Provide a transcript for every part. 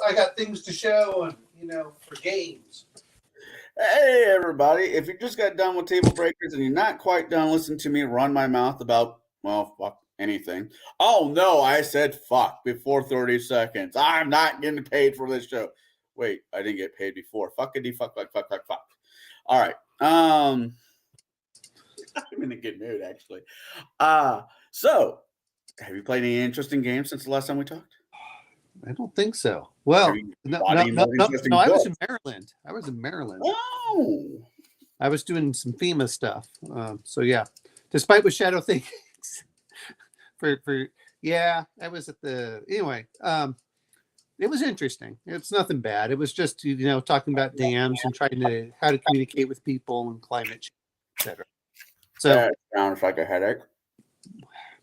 I got things to show, and for games. Hey, everybody. If you just got done with Table Breakers and you're not quite done listening to me run my mouth about, well, fuck anything. Oh, no, I said fuck before 30 seconds. I'm not getting paid for this show. Wait, I didn't get paid before. Fuckity fuck, fuck, fuck, fuck, fuck. All right. I'm in a good mood, actually. So, have you played any interesting games since the last time we talked? I don't think so. Well, no, I was in Maryland. Oh. I was doing some FEMA stuff. So yeah, despite what Shadow thinks, I was at the anyway. It was interesting. It's nothing bad. It was just talking about dams and trying to how to communicate with people and climate change, etc. So that sounds like a headache.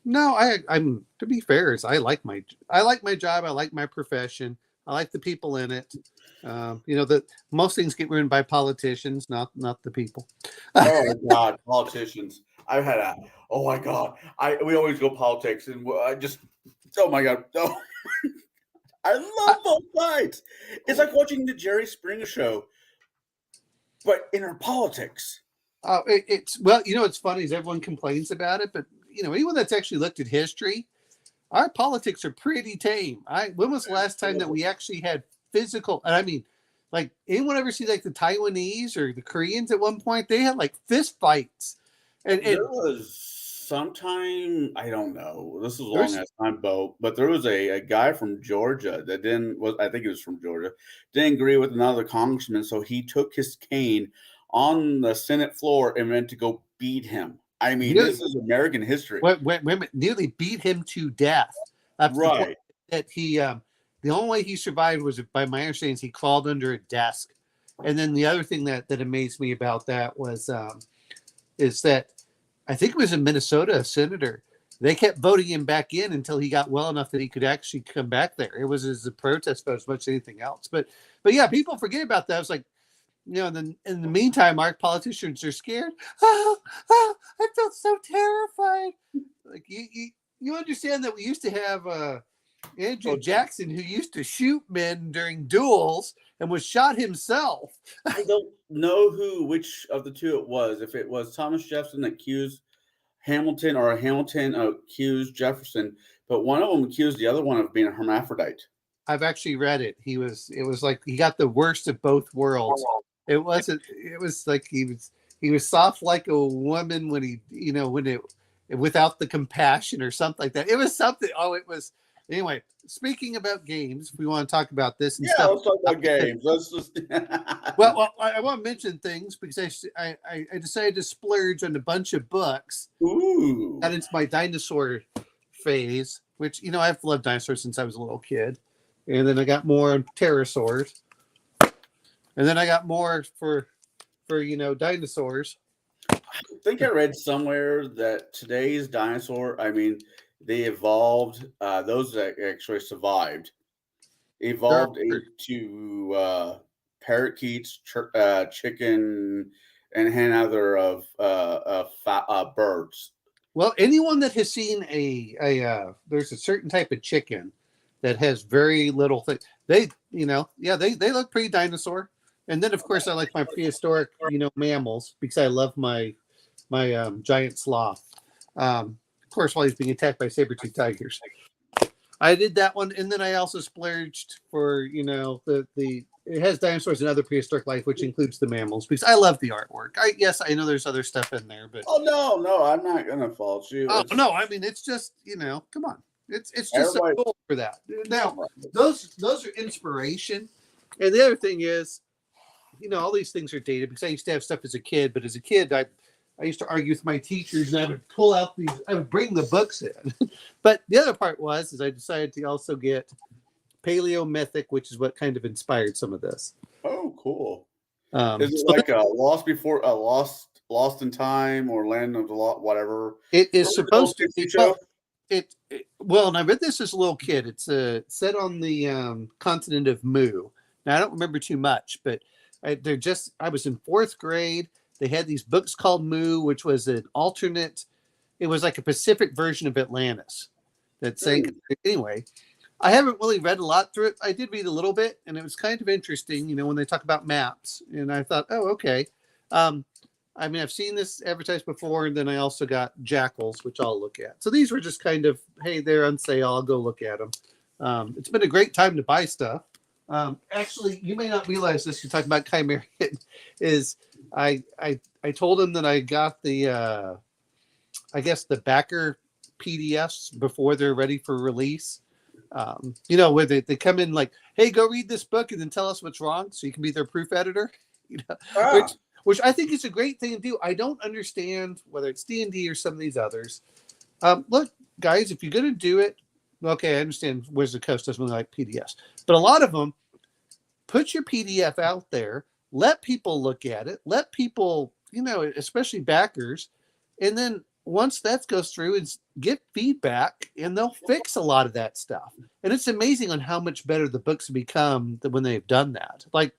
No, I'm to be fair, I like my job. I like my profession. I like the people in it. That most things get ruined by politicians, not the people. Oh my God, politicians! I've had oh my God, we always go politics, and I just oh my God, oh. I love both sides. It's like watching the Jerry Springer show, but in our politics. It's it's funny is everyone complains about it, but anyone that's actually looked at history, our politics are pretty tame. When was the last time that we actually had physical? And I mean, like anyone ever see like the Taiwanese or the Koreans at one point? They had like fist fights. And there was sometime I don't know. This is a long ass time, Bo. But there was a guy from Georgia that I think he was from Georgia, didn't agree with another congressman, so he took his cane on the Senate floor and went to go beat him. I mean, this is American history. Women nearly beat him to death. That's right. That he, the only way he survived was, by my understanding, he crawled under a desk. And then the other thing that amazed me about that was, is that I think it was in Minnesota, a senator. They kept voting him back in until he got well enough that he could actually come back there. It was as a protest vote as much as anything else. But yeah, people forget about that. I was like, in the meantime, our politicians are scared. I felt so terrified. Like you understand that we used to have Andrew Jackson, who used to shoot men during duels and was shot himself. I don't know which of the two it was. If it was Thomas Jefferson that accused Hamilton or Hamilton accused Jefferson, but one of them accused the other one of being a hermaphrodite. I've actually read it. It was like he got the worst of both worlds. It was like he was soft like a woman when without the compassion or something like that. It was something. Oh, it was. Anyway, speaking about games, if we want to talk about this and stuff. Let's talk about games. Let's just. well, I want to mention things because I decided to splurge on a bunch of books. Ooh. Got into my dinosaur phase, which I've loved dinosaurs since I was a little kid, and then I got more on pterosaurs. And then I got more for dinosaurs. I think I read somewhere that today's dinosaur, I mean, they evolved, those that actually survived, evolved into parakeets, chicken, and a other of birds. Well, anyone that has seen there's a certain type of chicken that has very little thing. They look pretty dinosaur. And then, of course, I like my prehistoric, mammals because I love my giant sloth. Of course, while he's being attacked by saber-toothed tigers. I did that one, and then I also splurged for it has dinosaurs and other prehistoric life, which includes the mammals because I love the artwork. I know there's other stuff in there, but no, I'm not gonna fault you. No, I mean it's just come on, it's just so cool for that. Now those are inspiration, and the other thing is. All these things are dated because I used to have stuff as a kid, but as a kid, I used to argue with my teachers and I would pull out I would bring the books in. But the other part is I decided to also get Paleomythic, which is what kind of inspired some of this. Oh, cool. Is it like a Lost in Time or Land of the Lost, whatever? It is supposed to be. Well, and I read this as a little kid. It's set on the continent of Mu. Now, I don't remember too much, but I was in 4th grade. They had these books called Mu, which was an alternate. It was like a Pacific version of Atlantis. That saying anyway. I haven't really read a lot through it. I did read a little bit, and it was kind of interesting, when they talk about maps. And I thought, oh, okay. Um, I mean, I've seen this advertised before, and then I also got Jackals, which I'll look at. So these were just kind of, hey, they're on sale. I'll go look at them. It's been a great time to buy stuff. Actually, you may not realize this. You talk about Chimerian. Is I told him that I got the I guess the backer PDFs before they're ready for release. Where they come in like, hey, go read this book and then tell us what's wrong so you can be their proof editor. Ah. Which I think is a great thing to do. I don't understand whether it's D&D or some of these others. Look, guys, if you're going to do it, okay, I understand Wizards of the Coast doesn't really like PDFs. But a lot of them, put your PDF out there, let people look at it, let people, especially backers, and then once that goes through, is get feedback, and they'll fix a lot of that stuff. And it's amazing on how much better the books have become when they've done that. Like,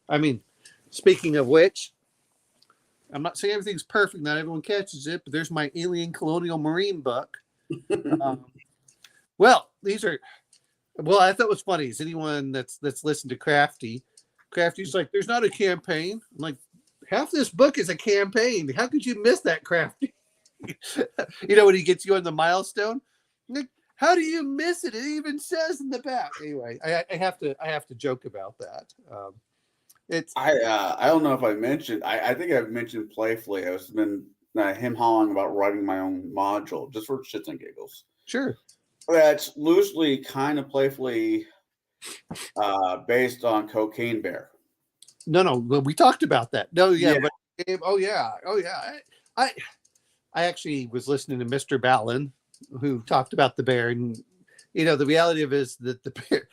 I mean, speaking of which, I'm not saying everything's perfect, not everyone catches it, but there's my Alien Colonial Marine book. These are. Well, I thought it was funny. Is anyone that's listened to Crafty's like, there's not a campaign. I'm like, half this book is a campaign. How could you miss that, Crafty? When he gets you on the milestone, like, how do you miss it? It even says in the back. Anyway, I have to joke about that. I don't know if I mentioned. I think I've mentioned playfully. I was been him hawing about writing my own module just for shits and giggles. Sure. That's loosely, kind of playfully, based on Cocaine Bear. No, we talked about that. No, yeah, but oh yeah. I actually was listening to Mr. Ballin, who talked about the bear, and the reality of it is that the bear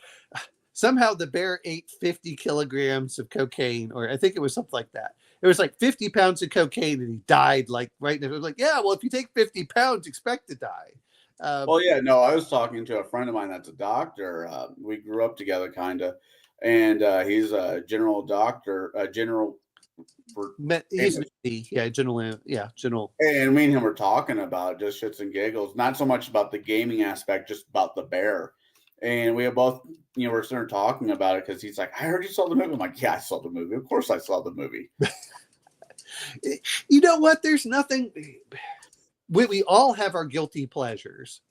somehow the bear ate 50 kilograms of cocaine, or I think it was something like that. It was like 50 pounds of cocaine, and he died like right now. It was like, yeah, well, if you take 50 pounds, expect to die. I was talking to a friend of mine that's a doctor. We grew up together, kind of, and he's a general doctor, general. He's general. And me and him were talking about just shits and giggles, not so much about the gaming aspect, just about the bear. And we both, we're sitting there talking about it because he's like, I heard you saw the movie. I'm like, yeah, I saw the movie. Of course I saw the movie. You know what? There's nothing. We all have our guilty pleasures.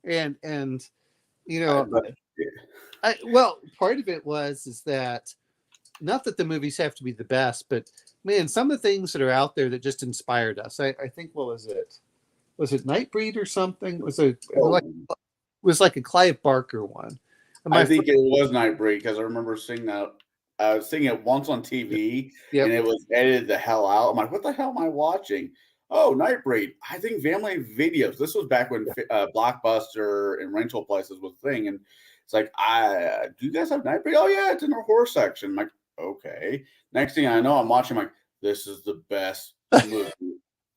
And part of it is that not that the movies have to be the best, but man, some of the things that are out there that just inspired us. I think, what was it? Was it Nightbreed or something? Was like a Clive Barker one. I think it was Nightbreed because I remember seeing that. I was seeing it once on TV, and it was edited the hell out. I'm like, what the hell am I watching? Oh, Nightbreed. I think Family Videos. This was back when Blockbuster and rental places was a thing, and it's like, do you guys have Nightbreed? Oh yeah, it's in our horror section. I'm like, okay. Next thing I know, I'm watching. I'm like, this is the best movie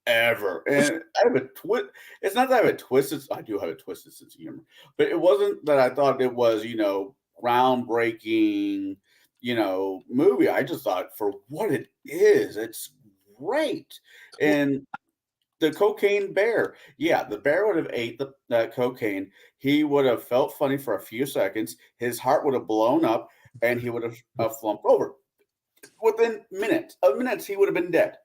ever. And I have a twist. It's not that I have a twisted. I do have a twisted sense of humor, but it wasn't that I thought it was, groundbreaking, movie. I just thought for what it is, it's great. And the Cocaine Bear, yeah, the bear would have ate that cocaine. He would have felt funny for a few seconds. His heart would have blown up, and he would have slumped over. Within minutes, he would have been dead.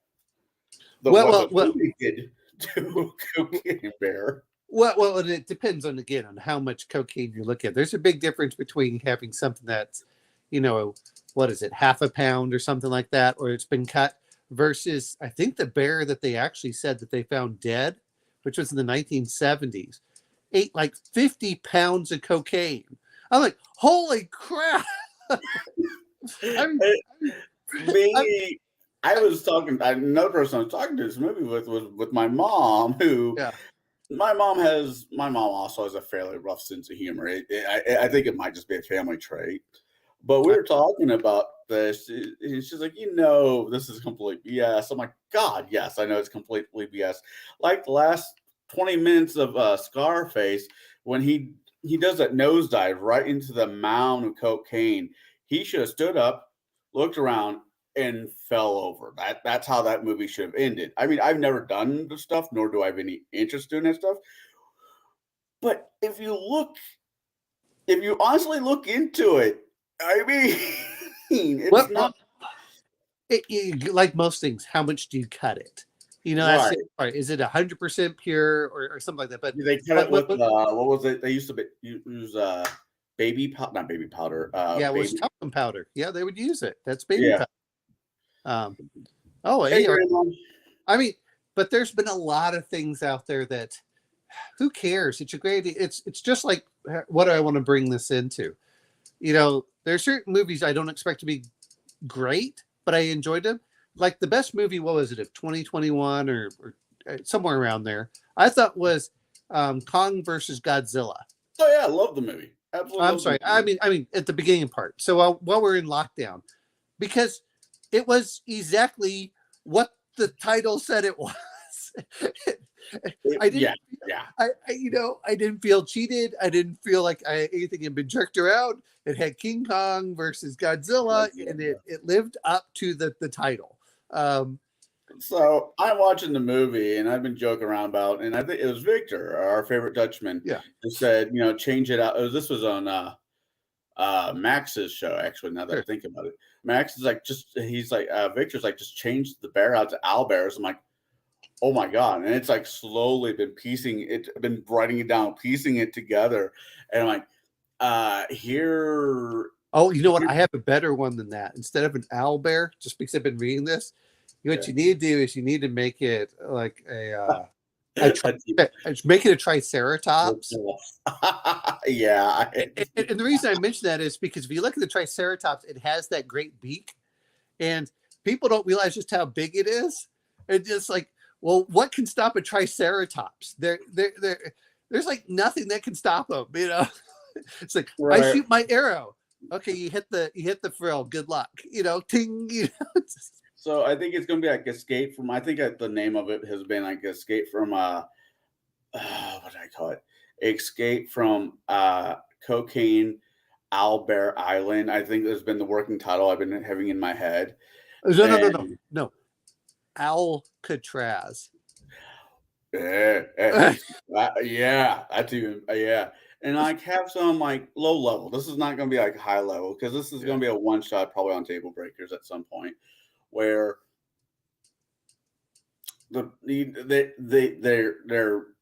What he did to Cocaine Bear. Well, it depends on how much cocaine you look at. There's a big difference between having something that's, what is it, half a pound or something like that, or it's been cut, versus I think the bear that they actually said that they found dead, which was in the 1970s, ate like 50 pounds of cocaine. I'm like, holy crap. I was talking. Another person I was talking to this movie was with my mom, who my mom also has a fairly rough sense of humor. I think it might just be a family trait. But we were talking about this. She's like, this is complete BS. I'm like, God, yes, I know it's completely BS. Like the last 20 minutes of Scarface, when he does that nosedive right into the mound of cocaine, he should have stood up, looked around, and fell over. That's how that movie should have ended. I mean, I've never done the stuff, nor do I have any interest in that stuff. But if you look if you honestly look into it, I mean, it's Well, not like most things, how much do you cut it? That's right. the part. Is it 100% pure or something like that? But They cut it what, with what, what what was it? They used to use baby powder, not baby powder. yeah, it was Baby. talcum powder. Yeah, they would use it. That's baby Yeah. powder. Um, oh, Hey, hey, Grandma. I mean, but there's been a lot of things out there that who cares? It's a great. It's just like what do I want to bring this into? There are certain movies I don't expect to be great, but I enjoyed them. Like the best movie, what was it, of 2021 or somewhere around there? I thought was Kong versus Godzilla. Oh yeah, I love the movie. Absolutely I'm love the sorry. movie. I mean, at the beginning part. So while we're in lockdown, because it was exactly what the title said it was. I didn't. Yeah, yeah. I didn't feel cheated. I didn't feel like anything had been jerked around. It had King Kong versus Godzilla, and it lived up to the title. So I'm watching the movie, and I've been joking around about, and I think it was Victor, our favorite Dutchman, Yeah. who said, change it out. This was on Max's show, actually. Now that I Sure. think about it, Max is like, he's like, Victor's like, just change the bear out to owlbears. I'm like, oh my god! And it's like slowly been writing it down, piecing it together, and I'm like, here. Oh, you know what? I have a better one than that. Instead of an owl bear, just because I've been reading this, what you need to do is you need to make it like make it a triceratops. Yeah. And the reason I mention that is because if you look at the triceratops, it has that great beak, and people don't realize just how big it is. And just like, well, what can stop a triceratops? There's like nothing that can stop them. It's like Right. I shoot my arrow. Okay, you hit the frill. Good luck. Ting. So I think it's gonna be like Escape from. I think the name of it has been like Escape from. What do I call it? Escape from Cocaine Owlbear Island. I think has been the working title I've been having in my head. No. Alcatraz. Yeah, that's even yeah. And I have some like low level. This is not going to be like high level because this is going to be a one shot probably on Table Breakers at some point, where their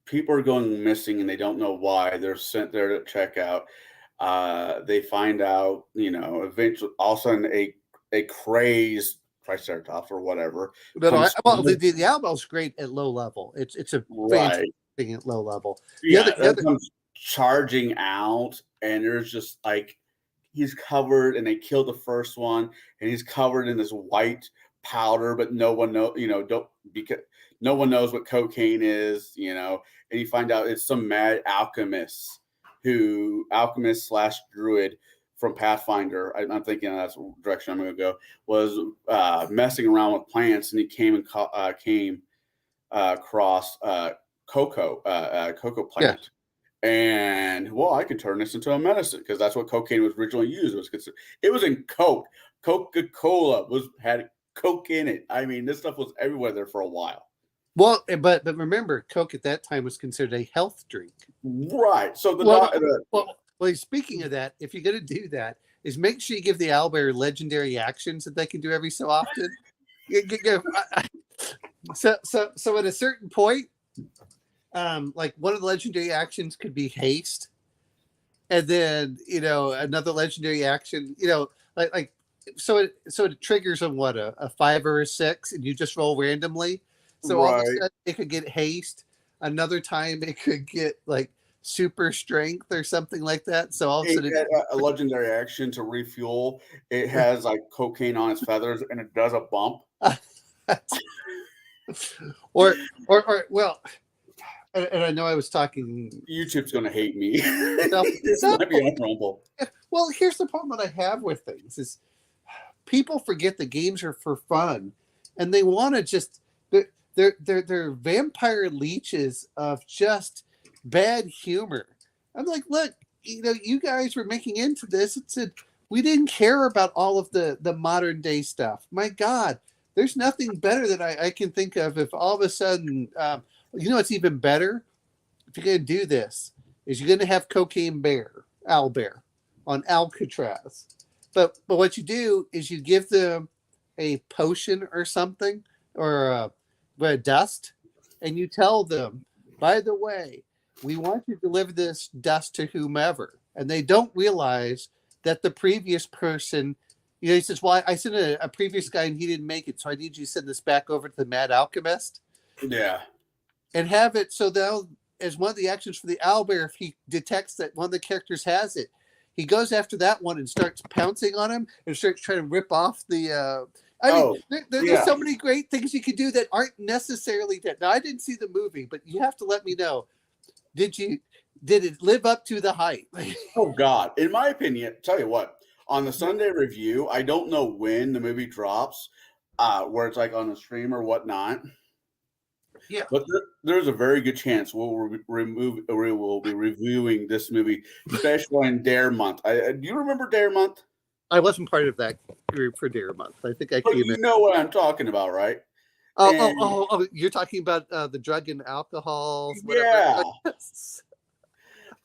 people are going missing and they don't know why. They're sent there to check out. They find out, eventually, all of a sudden a crazed Triceratops or whatever. The owl's great at low level. It's a fantastic thing at low level. The other comes charging out, and there's just like he's covered, and they killed the first one, and he's covered in this white powder, but no one knows, because no one knows what cocaine is, and you find out it's some mad alchemist / druid from Pathfinder. I'm thinking that's the direction I'm going to go. Was messing around with plants, and he came across cocoa plant. Yeah. And I can turn this into a medicine because that's what cocaine was originally used. It was in Coke. Coca-Cola had Coke in it. I mean, this stuff was everywhere there for a while. Well, but remember, Coke at that time was considered a health drink. Right. So speaking of that, if you're going to do that, is make sure you give the owlbear legendary actions that they can do every so often. So at a certain point, like one of the legendary actions could be haste, and then another legendary action, so it triggers on what a 5 or a 6, and you just roll randomly. So all of a sudden it could get haste. Another time it could get like super strength or something like that. So all of a sudden a legendary action to refuel. It has like cocaine on its feathers, and it does a bump. or well. And I know I was talking. YouTube's going to hate me. This might be on Rumble. Well, here's the problem that I have with things is people forget the games are for fun, and they want to just they're vampire leeches of just bad humor. I'm like, look, you guys were making into this. It said we didn't care about all of the modern day stuff. My God, there's nothing better that I can think of. If all of a sudden. It's even better if you're going to do this is you're going to have Cocaine Bear, owlbear on Alcatraz. But what you do is you give them a potion or something, or a dust, and you tell them, by the way, we want you to deliver this dust to whomever, and they don't realize that the previous person, he says, well, I sent a previous guy and he didn't make it, so I need you to send this back over to the Mad Alchemist. Yeah. And have it so they'll, as one of the actions for the owlbear, if he detects that one of the characters has it, he goes after that one and starts pouncing on him and starts trying to rip off the. There's so many great things you can do that aren't necessarily that. Now, I didn't see the movie, but you have to let me know. Did it live up to the hype? Oh God! In my opinion, tell you what. On the Sunday review, I don't know when the movie drops, where it's like on the stream or whatnot. Yeah, but there's a very good chance we will be reviewing this movie, especially in Dare Month. Do you remember Dare Month? I wasn't part of that group for Dare Month. I think I but came you in. know what I'm talking about, right? Oh! You're talking about the drug and alcohol. Yeah.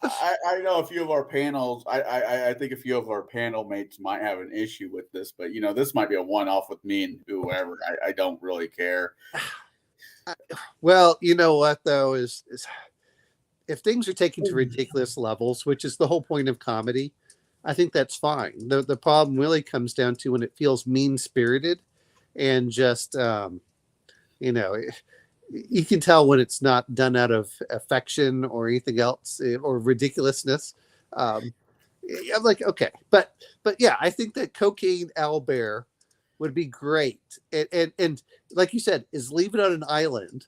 I know a few of our panels. I think a few of our panel mates might have an issue with this, but this might be a one-off with me and whoever. I don't really care. Well, you know what though is if things are taken to ridiculous levels, which is the whole point of comedy, I think that's fine. The problem really comes down to when it feels mean-spirited and just you can tell when it's not done out of affection or anything else or ridiculousness. I'm like, okay, but yeah, I think that Cocaine Owlbear would be great, and like you said, is leave it on an island,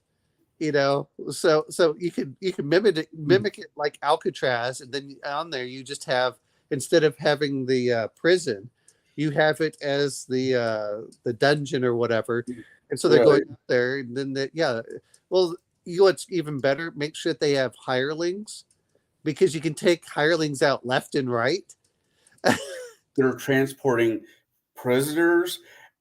so you can mimic it like Alcatraz, and then on there you just have, instead of having the prison, you have it as the dungeon or whatever. And so they're going up there, and then well, what's even better, make sure that they have hirelings, because you can take hirelings out left and right. They're transporting prisoners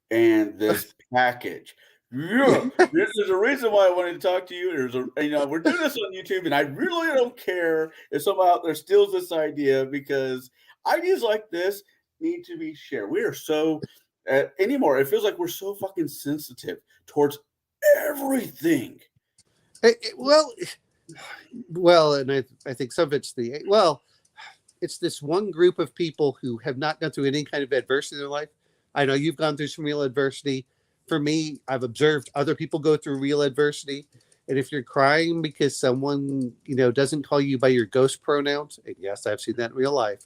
and this package. Yeah, there's a reason why I wanted to talk to you. We're doing this on YouTube, and I really don't care if someone out there steals this idea, because ideas like this need to be shared. We are so anymore. It feels like we're so fucking sensitive towards everything. Well, and I think some of it's it's this one group of people who have not gone through any kind of adversity in their life. I know you've gone through some real adversity. For me, I've observed other people go through real adversity. And if you're crying because someone, doesn't call you by your ghost pronouns, and yes, I've seen that in real life.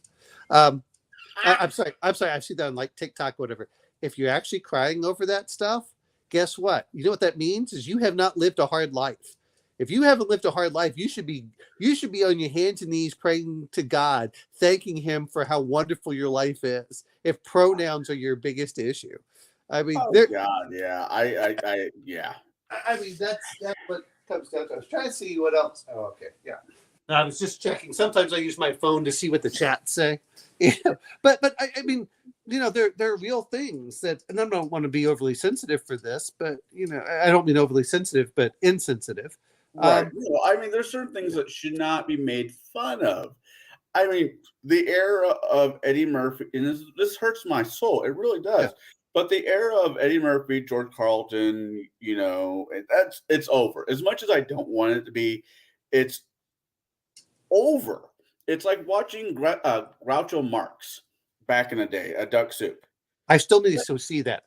I'm sorry. I've seen that on like TikTok, whatever. If you're actually crying over that stuff, guess what? You know what that means is you have not lived a hard life. If you haven't lived a hard life, you should be on your hands and knees praying to God, thanking Him for how wonderful your life is. If pronouns are your biggest issue, I mean, God, yeah, yeah. I mean, that's what comes down to. I was trying to see what else. Oh, okay, yeah. I was just checking. Sometimes I use my phone to see what the chats say. But I mean, there are real things that, and I don't want to be overly sensitive for this, but I don't mean overly sensitive, but insensitive. Right. I mean, there's certain things that should not be made fun of. I mean, the era of Eddie Murphy, and this hurts my soul. It really does. Yeah. But the era of Eddie Murphy, George Carlton, it's over. As much as I don't want it to be, it's over. It's like watching Groucho Marx back in the day, a Duck Soup. I still need to see that.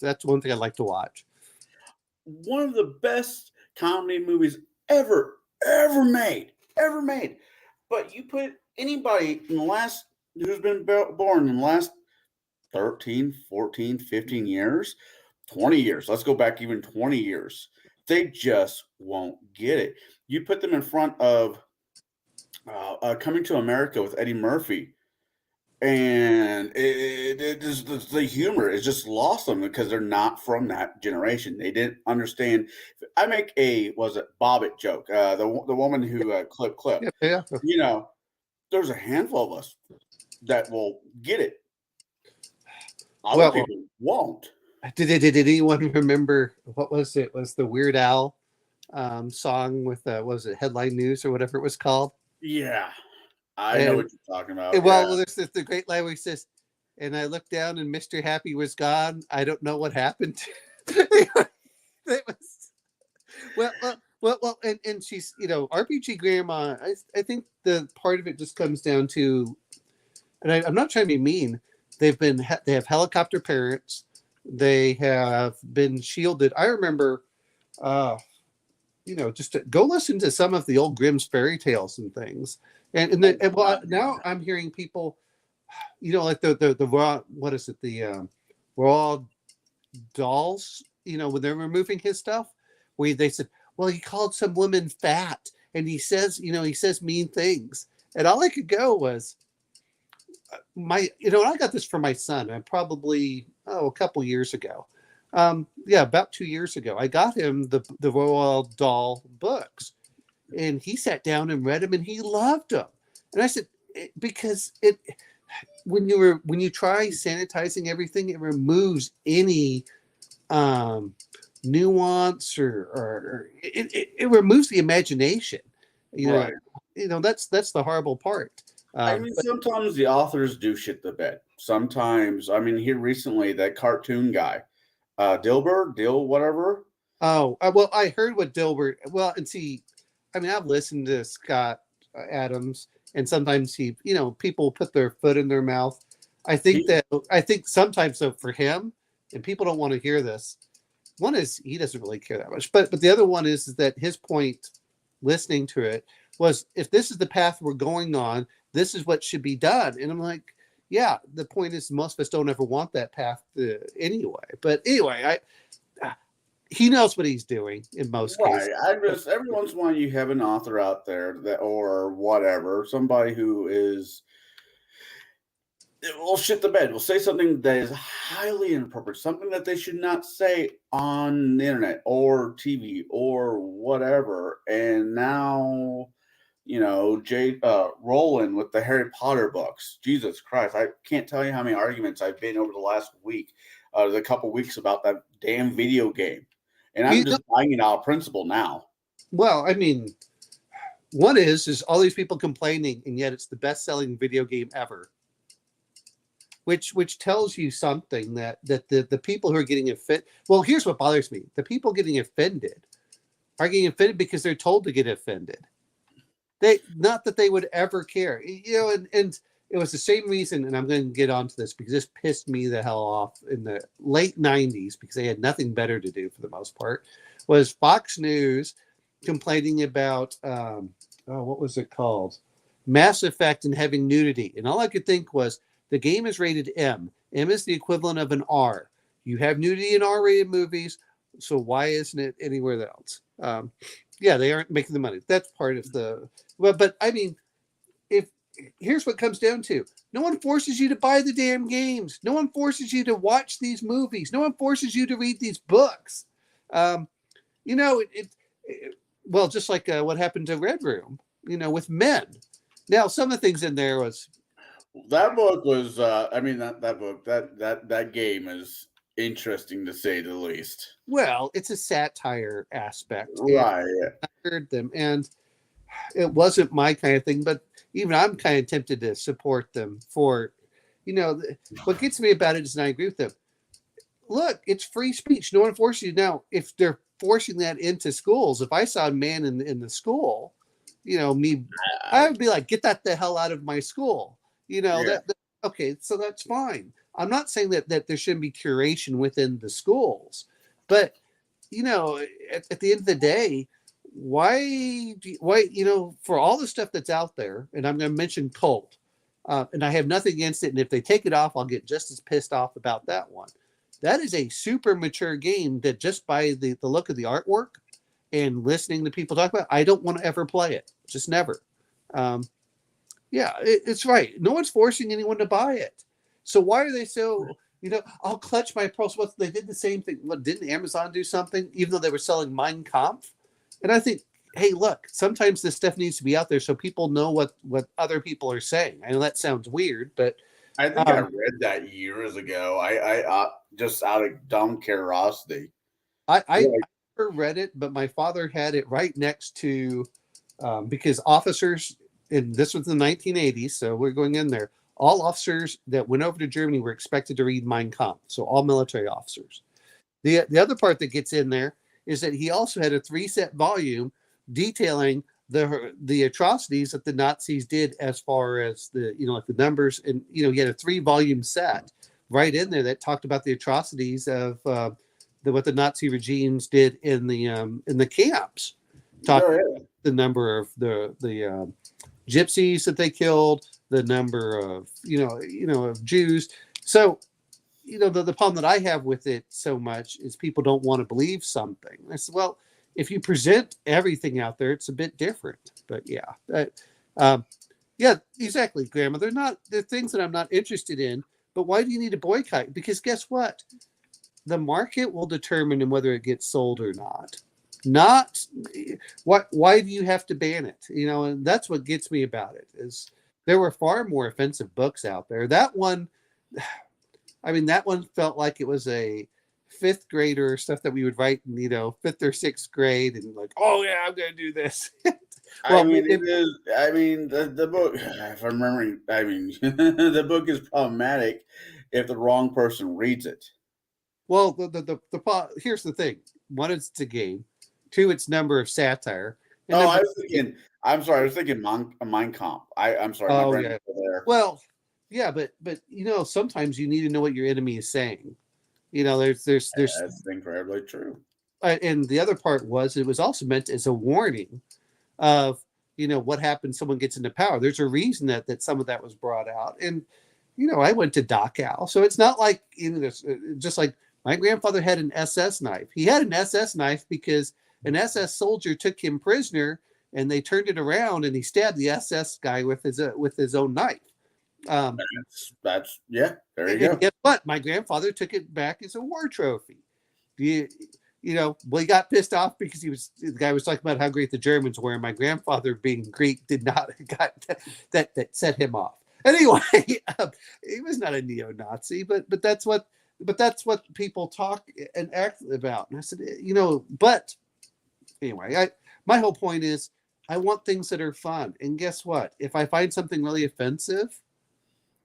That's one thing I'd like to watch. One of the best comedy movies ever made. But you put anybody in the last, who's been born in the last 13, 14, 15 years, 20 years, let's go back even 20 years, they just won't get it. You put them in front of Coming to America with Eddie Murphy, and it just, the humor is just lost them, because they're not from that generation. They didn't understand. I make a Bobbitt joke, the woman who clip. Yeah. There's a handful of us that will get it. Other people won't. Did anyone remember what was it? Was the Weird Al song with was it Headline News or whatever it was called? Yeah. I know what you're talking about. Well, there's the great line where he says, and I looked down and Mr. Happy was gone. I don't know what happened. It was, and she's, RPG grandma. I think the part of it just comes down to, and I'm not trying to be mean. They have helicopter parents. They have been shielded. I remember, just to go listen to some of the old Grimm's fairy tales and things. Now I'm hearing people, like the raw, what is it? The raw dolls, when they're removing his stuff, where they said, well, he called some woman fat and he says mean things. And all I could go was, I got this for my son. I probably, a couple years ago. About 2 years ago, I got him the Roald Dahl books, and he sat down and read them, and he loved them. And I said, because when you try sanitizing everything, it removes any nuance or it removes the imagination. Right. That's the horrible part. Sometimes the authors do shit the bed. Sometimes, here recently, that cartoon guy, Dilbert, whatever. Oh, well, I heard what Dilbert. Well, and see, I've listened to Scott Adams, and sometimes people put their foot in their mouth. I think sometimes, so for him, and people don't want to hear this. One is he doesn't really care that much, but the other one is that his point, listening to it, was if this is the path we're going on, this is what should be done. And I'm like, yeah, the point is most of us don't ever want that path anyway. But anyway, he knows what he's doing in most cases. Every once in a while you have an author out there or whatever, somebody who will shit the bed, will say something that is highly inappropriate, something that they should not say on the internet or TV or whatever. And now, Roland with the Harry Potter books. Jesus Christ, I can't tell you how many arguments I've been over the last week, a couple weeks about that damn video game. And I'm just buying it out of principle now. Well, one is all these people complaining, and yet it's the best-selling video game ever. Which tells you something that the people who are getting offended. Well, here's what bothers me: the people getting offended are getting offended because they're told to get offended. Not that they would ever care, and it was the same reason. And I'm going to get onto this because this pissed me the hell off in the late '90s because they had nothing better to do for the most part. Was Fox News complaining about what was it called, Mass Effect and having nudity, and all I could think was, the game is rated M. M is the equivalent of an R. You have nudity in R-rated movies, so why isn't it anywhere else? They aren't making the money. That's part of the. Well, but if here's what it comes down to: no one forces you to buy the damn games. No one forces you to watch these movies. No one forces you to read these books. Well, just like what happened to Red Room, with men. Now, some of the things in there was. That book was, that game is interesting to say the least. Well, it's a satire aspect. Right. I heard them, and it wasn't my kind of thing, but even I'm kind of tempted to support them for, what gets me about it is, and I agree with them. Look, it's free speech. No one forces you. Now, if they're forcing that into schools, if I saw a man in the school, I would be like, get that the hell out of my school. Okay, so that's fine. I'm not saying that there shouldn't be curation within the schools, but at the end of the day, why for all the stuff that's out there, and I'm going to mention Cult, and I have nothing against it, and if they take it off, I'll get just as pissed off about that one. That is a super mature game that just by the look of the artwork and listening to people talk about, I don't want to ever play it, just never. Yeah, it's right. No one's forcing anyone to buy it. So why are they so, I'll clutch my pearls. What they did the same thing. What, didn't Amazon do something, even though they were selling Mein Kampf? And I think, hey, look, sometimes this stuff needs to be out there so people know what other people are saying. I know that sounds weird, but I think I read that years ago. I just out of dumb curiosity. I never read it, but my father had it right next to because officers and this was in the 1980s, so we're going in there. All officers that went over to Germany were expected to read Mein Kampf, so all military officers. The other part that gets in there is that he also had a 3-set volume detailing the atrocities that the Nazis did as far as the like the numbers, and he had a 3-volume set right in there that talked about the atrocities of what the Nazi regimes did in the camps. The number of the gypsies that they killed, the number of of Jews. So the problem that I have with it so much is people don't want to believe something. I said, well, if you present everything out there, it's a bit different. But yeah, exactly, Grandma. They're things that I'm not interested in. But why do you need to boycott? Because guess what? The market will determine whether it gets sold or not. Not why do you have to ban it? And that's what gets me about it is there were far more offensive books out there. That one, I mean, that one felt like it was a 5th grader stuff that we would write in 5th or 6th grade, and like, oh yeah, I'm gonna do this. Well, I mean, it is. I mean, the book. If I'm remembering, I mean, the book is problematic if the wrong person reads it. Well, here's the thing: 1, it's a game. 2, it's number of satire. And I was thinking. I'm sorry. I was thinking Mein Kampf. I'm sorry. Oh yeah. Well, yeah, but sometimes you need to know what your enemy is saying. There's that's incredibly true. And the other part was it was also meant as a warning of what happens someone gets into power. There's a reason that some of that was brought out. And I went to Dachau, so it's not like just like my grandfather had an SS knife. He had an SS knife because an SS soldier took him prisoner, and they turned it around, and he stabbed the SS guy with his own knife. That's yeah. There you go. Guess what? My grandfather took it back as a war trophy. Well, he got pissed off because the guy was talking about how great the Germans were, and my grandfather, being Greek, did not that set him off. Anyway, he was not a neo-Nazi, but that's what people talk and act about. And I said, but anyway, my whole point is I want things that are fun. And guess what? If I find something really offensive,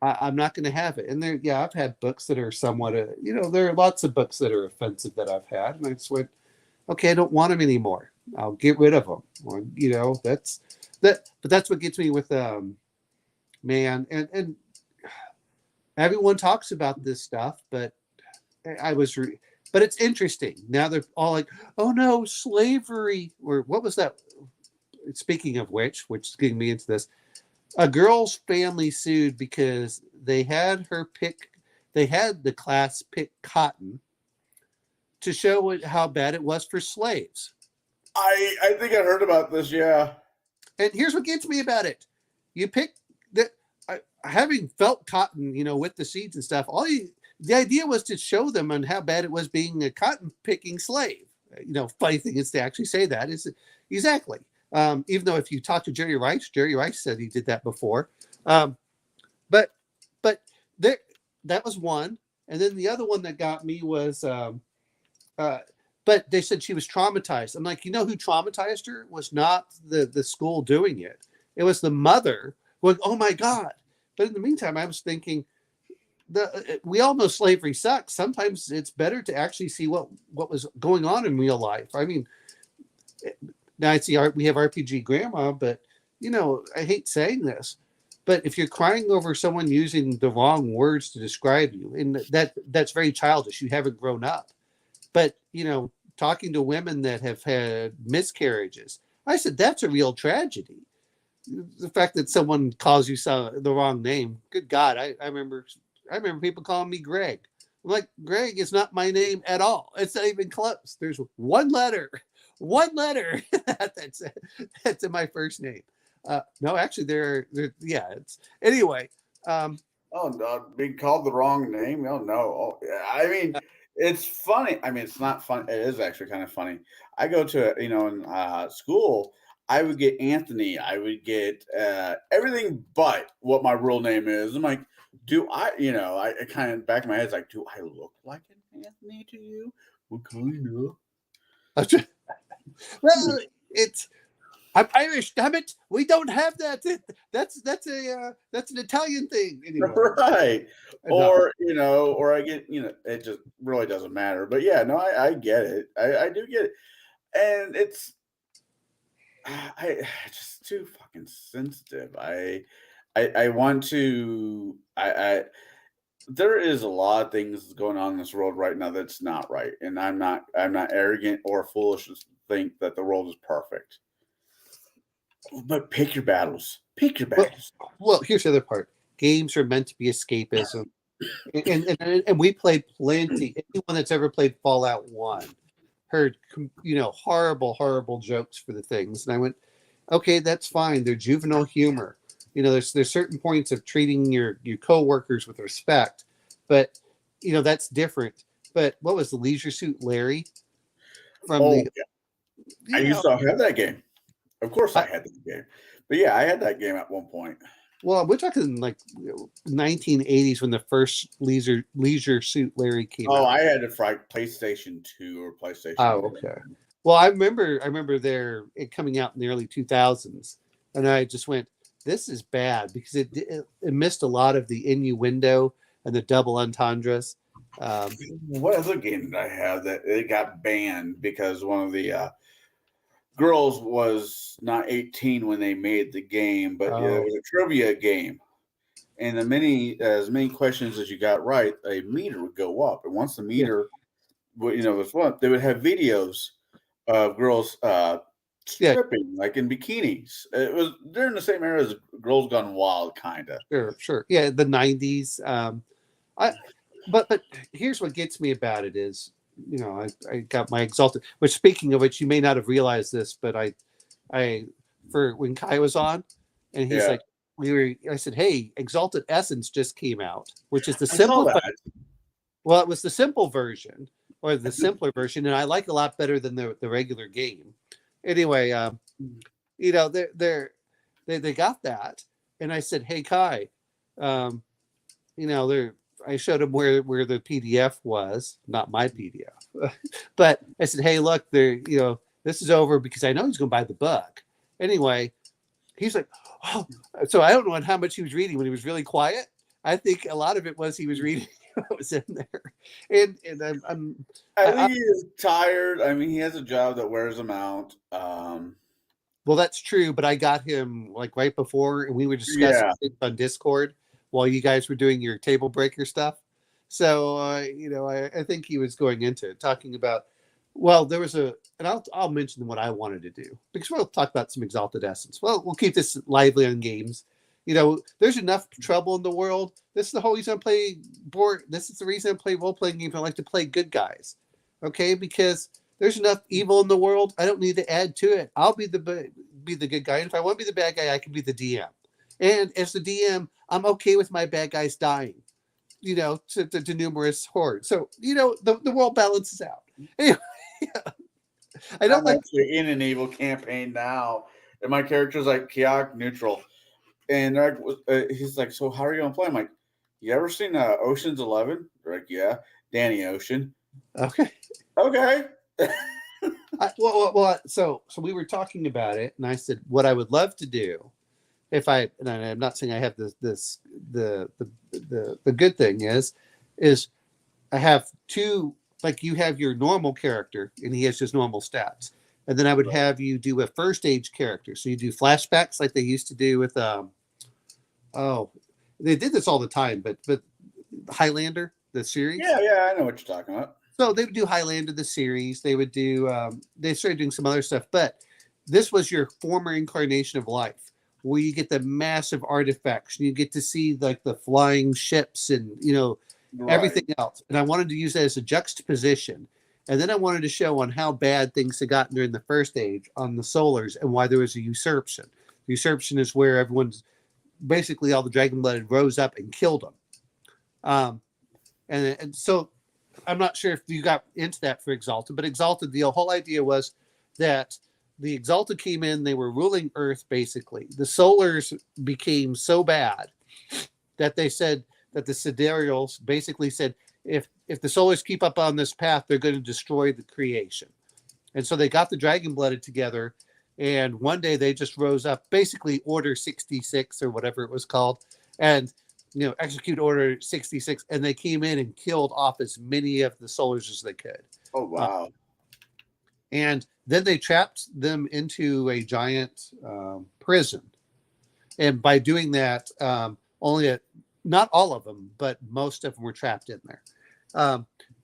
I'm not going to have it. And I've had books that are somewhat, there are lots of books that are offensive that I've had. And I just went, okay, I don't want them anymore. I'll get rid of them. Or, that's that. But that's what gets me with, man. And everyone talks about this stuff, but but it's interesting. Now they're all like, oh no, slavery. Or what was that? Speaking of which is getting me into this. A girl's family sued because they had the class pick cotton to show how bad it was for slaves. I think I heard about this, yeah. And here's what gets me about it. You pick that, having felt cotton, with the seeds and stuff, the idea was to show them on how bad it was being a cotton picking slave. Funny thing is to actually say that is exactly. Even though if you talk to Jerry Rice said he did that before. But that was one. And then the other one that got me was, but they said she was traumatized. I'm like, who traumatized her was not the school doing it. It was the mother going, oh my God. But in the meantime, I was thinking, we all know slavery sucks. Sometimes it's better to actually see what was going on in real life. I mean, now I see we have RPG Grandma, but I hate saying this, but if you're crying over someone using the wrong words to describe you, and that's very childish. You haven't grown up. But talking to women that have had miscarriages, I said that's a real tragedy. The fact that someone calls you the wrong name, good God, I remember people calling me Greg. I'm like, Greg is not my name at all. It's not even close. There's one letter that's in my first name. No, actually, it's anyway. Oh no, being called the wrong name. Oh no. I mean, it's funny. I mean, it's not fun. It is actually kind of funny. I go to in school. I would get Anthony. I would get everything but what my real name is. I'm like, do I? I kind of back of my head is like, do I look like an Anthony to you? Well, kind of. Well, it's I'm Irish, damn it. We don't have that. That's an Italian thing. Anyway, Right. no. Or I get, it just really doesn't matter. But yeah, no, I get it. I do get it. And I just too fucking sensitive. I want to there is a lot of things going on in this world right now that's not right. And I'm not arrogant or foolish to think that the world is perfect. But pick your battles. Pick your Well, battles. well, here's the other part. Games are meant to be escapism, and we played plenty. Anyone that's ever played Fallout 1 heard horrible jokes for the things, and I went, okay, that's fine. They're juvenile humor. There's certain points of treating your coworkers with respect, but that's different. But what was the Leisure Suit Larry from Oh, the? I used to have that game. Of course, I had that game. But yeah, I had that game at one point. Well, we're talking like 1980s when the first Leisure Suit Larry came out. Oh, I had it for PlayStation 2 or PlayStation. Oh, okay. Well, I remember it coming out in the early 2000s, and I just went, "This is bad," because it missed a lot of the innuendo and the double entendres. What other game did I have that it got banned because one of the girls was not 18 when they made the game, but it was a trivia game. And as many questions as you got right, a meter would go up. And once the meter, was what they would have videos of girls stripping, like in bikinis. It was during the same era as Girls Gone Wild, kind of. Sure. Yeah, the 90s. But here's what gets me about it is, I got my Exalted, which, speaking of which, you may not have realized this, but I for when Kai was on, and he's like, I said, hey, Exalted Essence just came out, which is the simple. Well, it was the simple version or the simpler version, and I like a lot better than the regular game. Anyway, they got that, and I said, hey, Kai, I showed him where the PDF was, not my PDF, but I said, hey, look, this is over because I know he's going to buy the book. Anyway, he's like, oh, so I don't know how much he was reading when he was really quiet. I think a lot of it was he was reading what was in there. And I think he is tired. I mean, he has a job that wears him out. Well, that's true, but I got him like right before, and we were discussing things on Discord while you guys were doing your table breaker stuff. So, I think he was going into it, talking about, well, there was and I'll mention what I wanted to do, because we'll talk about some Exalted Essence. Well, we'll keep this lively on games. There's enough trouble in the world. This is the whole reason I play board. This is the reason I play role-playing games. I like to play good guys. Okay, because there's enough evil in the world. I don't need to add to it. I'll be the good guy. And if I want to be the bad guy, I can be the DM. And as the DM, I'm okay with my bad guys dying, to numerous hordes. So, the world balances out. Anyway, I don't I'm actually in an evil campaign now. And my character's like chaotic neutral. And he's like, so how are you going to play? I'm like, you ever seen Ocean's 11? They're like, yeah. Danny Ocean. Okay. So we were talking about it, and I said what I would love to do, and I'm not saying I have the good thing is I have two, like you have your normal character and he has just normal stats, and then I would have you do a first age character, so you do flashbacks like they used to do with they did this all the time, but Highlander, the series. Yeah, I know what you're talking about. So they would do Highlander, the series. They would do, they started doing some other stuff, but this was your former incarnation of life, where you get the massive artifacts and you get to see like the flying ships and, everything else. And I wanted to use that as a juxtaposition. And then I wanted to show on how bad things had gotten during the first age on the Solars and why there was a usurpation. The usurpation is where everyone's basically all the dragon-blooded rose up and killed them. And so I'm not sure if you got into that for Exalted, but Exalted, the whole idea was that the Exalted came in, they were ruling Earth, basically. The Solars became so bad that they said that the Sidereals basically said, if the Solars keep up on this path, they're going to destroy the creation. And so they got the dragon-blooded together And one day they just rose up, basically Order 66 or whatever it was called, and execute Order 66, and they came in and killed off as many of the soldiers as they could. Oh wow! And then they trapped them into a giant prison, and by doing that, not all of them, but most of them were trapped in there.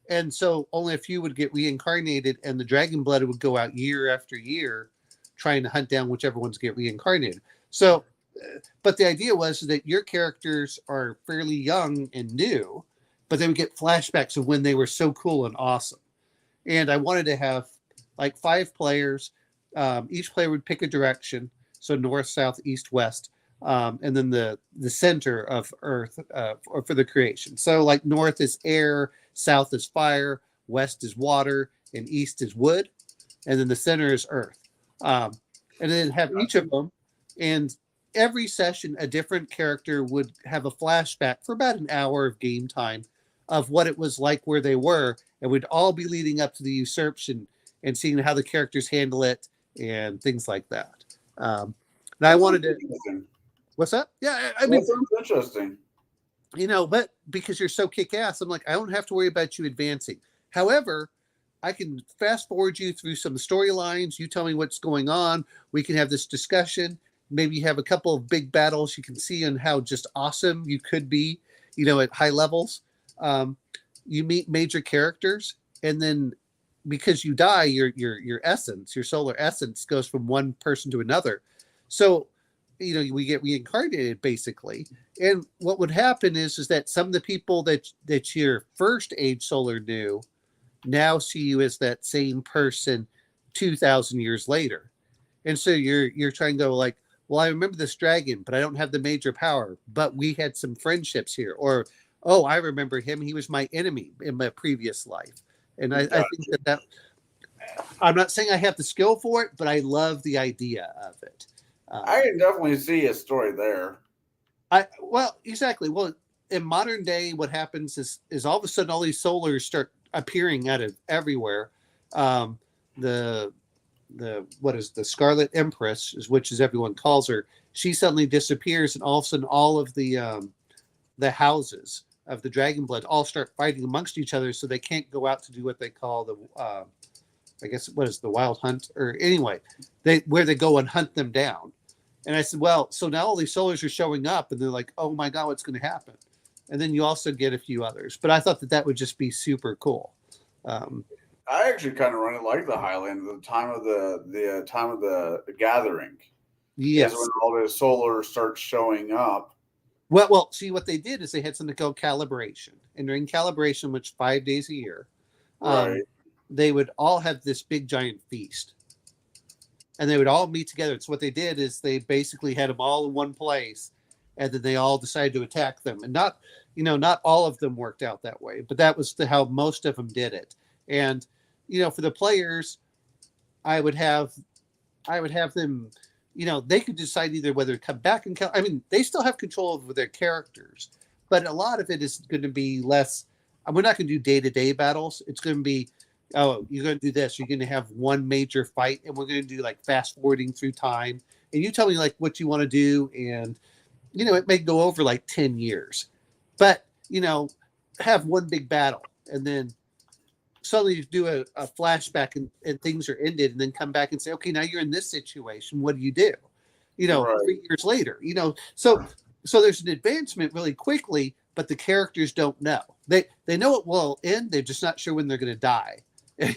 And so only a few would get reincarnated, and the dragon blood would go out year after year trying to hunt down whichever ones get reincarnated. So, but the idea was that your characters are fairly young and new, but they would get flashbacks of when they were so cool and awesome. And I wanted to have like 5 players. Each player would pick a direction. So north, south, east, west. And then the center of Earth for the creation. So like north is air, south is fire, west is water, and east is wood. And then the center is Earth. And then have each of them. And every session, a different character would have a flashback for about an hour of game time of what it was like where they were. And we'd all be leading up to the usurpation and seeing how the characters handle it and things like that. And I wanted to... What's that? Yeah, I mean, that sounds interesting. But because you're so kick-ass, I'm like, I don't have to worry about you advancing. However, I can fast forward you through some storylines. You tell me what's going on. We can have this discussion. Maybe you have a couple of big battles. You can see on how just awesome you could be, at high levels. You meet major characters, and then because you die, your essence, your solar essence, goes from one person to another. So, we get reincarnated basically. And what would happen is that some of the people that your first age solar knew now see you as that same person 2,000 years later. And so you're trying to go like, well, I remember this dragon, but I don't have the major power, but we had some friendships here. Or, oh, I remember him. He was my enemy in my previous life. And I think that I'm not saying I have the skill for it, but I love the idea of it. I can definitely see a story there. Well, exactly. Well, in modern day, what happens is all of a sudden all these solars start appearing out of everywhere. The what is the Scarlet Empress, which is everyone calls her. She suddenly disappears, and all of a sudden, all of the houses of the dragon blood all start fighting amongst each other, so they can't go out to do what they call the I guess what is the wild hunt, or anyway, where they go and hunt them down. And I said, well, so now all these solars are showing up, and they're like, oh my god, what's going to happen? And then you also get a few others, but I thought that would just be super cool. I actually kind of run it like the Highland, the time of the gathering. Yes, when all the solar starts showing up. Well, see what they did is they had something called calibration, and during calibration, which 5 days a year, Right. They would all have this big giant feast, and they would all meet together. So what they did is they basically had them all in one place, and then they all decided to attack them. And not all of them worked out that way, but that was how most of them did it. And for the players, I would have them, they could decide either whether to come back and I mean, they still have control over their characters, but a lot of it is going to be less. We're not going to do day-to-day battles. It's going to be, oh, you're going to do this. You're going to have one major fight, and we're going to do like fast forwarding through time. And you tell me like what you want to do, and it may go over like 10 years, but have one big battle, and then suddenly you do a flashback and things are ended, and then come back and say, okay, now you're in this situation. What do you do? Right. 3 years later, so there's an advancement really quickly, but the characters don't know. They know it will end. They're just not sure when they're going to die. And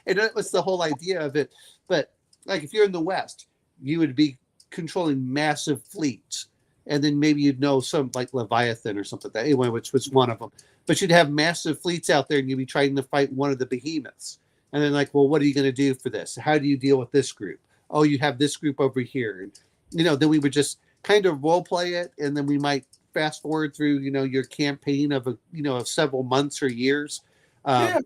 that was the whole idea of it. But like if you're in the West, you would be controlling massive fleets. And then maybe you'd know some like Leviathan or something like that. Anyway, which was one of them. But you'd have massive fleets out there, and you'd be trying to fight one of the behemoths. And then like, well, what are you going to do for this? How do you deal with this group? Oh, you have this group over here. And, then we would just kind of role play it. And then we might fast forward through, your campaign of of several months or years. Yeah.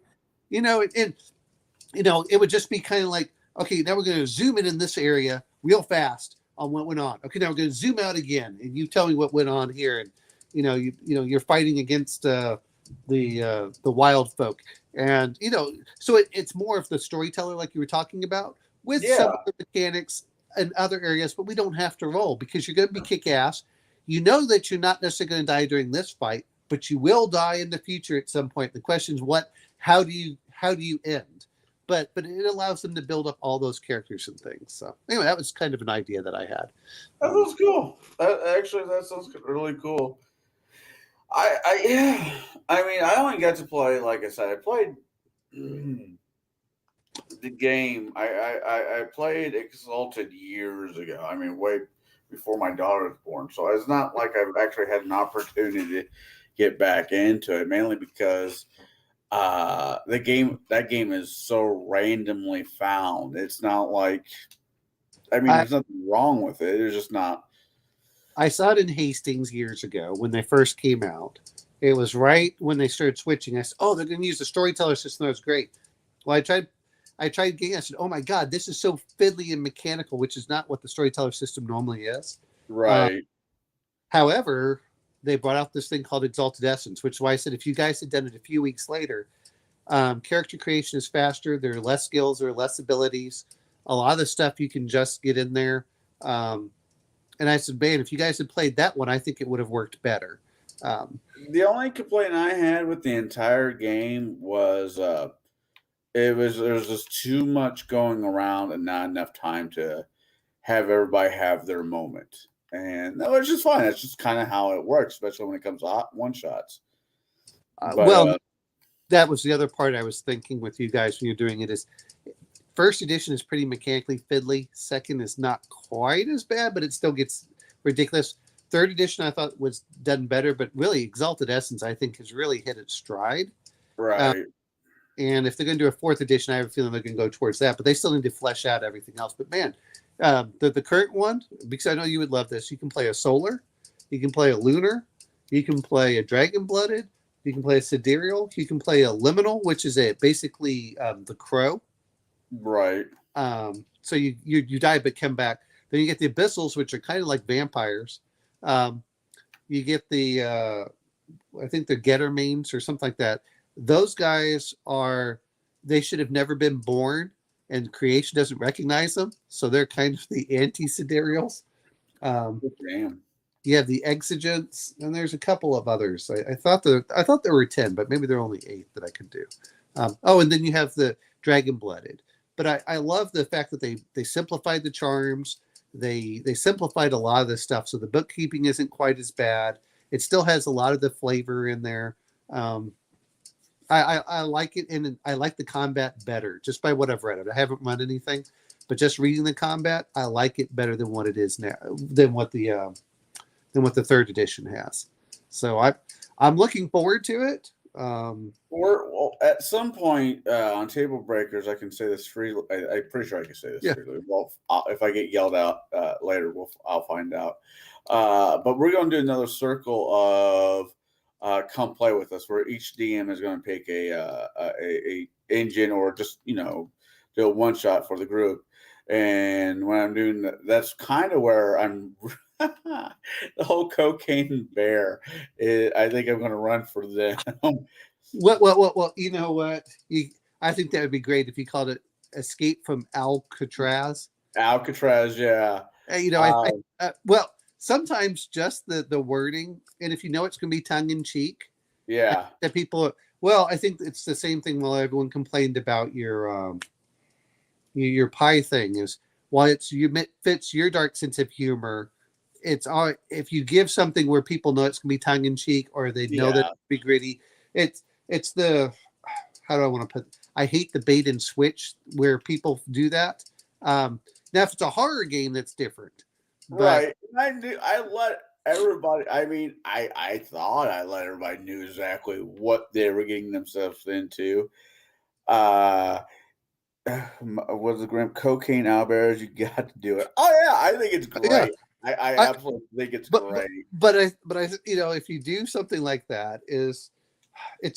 It would just be kind of like, okay, now we're going to zoom in this area real fast on what went on. Okay, now we're going to zoom out again, and you tell me what went on here. And you're fighting against the wild folk, and so it's more of the storyteller, like you were talking about. with Yeah. some of the mechanics in other areas, but we don't have to roll because you're going to be kick ass. You know that you're not necessarily going to die during this fight, but you will die in the future at some point. The question is how do you end? But it allows them to build up all those characters and things. So anyway, that was kind of an idea that I had. That sounds cool. That sounds really cool. Yeah. I mean, I only got to play, like I said, I played the game. I played Exalted years ago. I mean, way before my daughter was born. So it's not like I've actually had an opportunity to get back into it, mainly because that game is so randomly found. It's not like, I mean, there's nothing wrong with it. It's just not. I saw it in Hastings years ago when they first came out. It was right when they started switching. I said, "Oh, they're going to use the storyteller system. That was great." Well, I tried getting. I said, "Oh my god, this is so fiddly and mechanical," which is not what the storyteller system normally is. Right. However, they brought out this thing called Exalted Essence, which is why I said if you guys had done it a few weeks later, character creation is faster. There are less skills, there are less abilities. A lot of the stuff you can just get in there. And I said, man, if you guys had played that one, I think it would have worked better. The only complaint I had with the entire game was there was just too much going around and not enough time to have everybody have their moment. And that was just fine. That's just kind of how it works, especially when it comes to one shots. That was the other part I was thinking with you guys when you're doing it is first edition is pretty mechanically fiddly. Second is not quite as bad, but it still gets ridiculous. Third edition I thought was done better, but really Exalted Essence I think has really hit its stride. Right. And if they're going to do a fourth edition, I have a feeling they're going to go towards that. But they still need to flesh out everything else. But man, the current one, because I know you would love this, you can play a Solar, you can play a Lunar, you can play a Dragon Blooded, you can play a Sidereal, you can play a Liminal, which is basically the Crow. Right. So you die but come back. Then you get the Abyssals, which are kind of like vampires. You get the I think the Getter Mains or something like that. Those guys they should have never been born, and creation doesn't recognize them, so they're kind of the anti-Sidereals. Damn. You have the Exigents, and there's a couple of others. I thought there were 10, but maybe there are only 8 that I could do. And then you have the Dragon Blooded. But I love the fact that they simplified the charms. They simplified a lot of this stuff, so the bookkeeping isn't quite as bad. It still has a lot of the flavor in there. I like it, and I like the combat better just by what I've read. I haven't run anything, but just reading the combat, I like it better than what it is now, than what the third edition has. So I'm looking forward to it. Well, at some point on Table Breakers, I can say this freely. I'm pretty sure I can say this freely. Well, if I get yelled out later, I'll find out. But we're going to do another circle of come play with us, where each DM is going to pick a engine or just do a one shot for the group. And when I'm doing that, that's kind of where I'm. The whole Cocaine Bear. I think I'm going to run for them. Well, you know what? I think that would be great if you called it Escape from Alcatraz. Alcatraz, yeah. Sometimes just the wording, and if you know it's going to be tongue in cheek, yeah, that people. I think it's the same thing. While everyone complained about your pie thing, is while it fits your dark sense of humor. It's all if you give something where people know it's gonna be tongue in cheek or they know that it's be gritty. It's the how do I want to put? I hate the bait and switch where people do that. Now, if it's a horror game, that's different. Right. I let everybody. I mean, I thought I let everybody knew exactly what they were getting themselves into. Was the Grim Cocaine Owlbears? You got to do it. Oh yeah, I think it's great. Yeah. I absolutely think it's great. But I if you do something like that, it's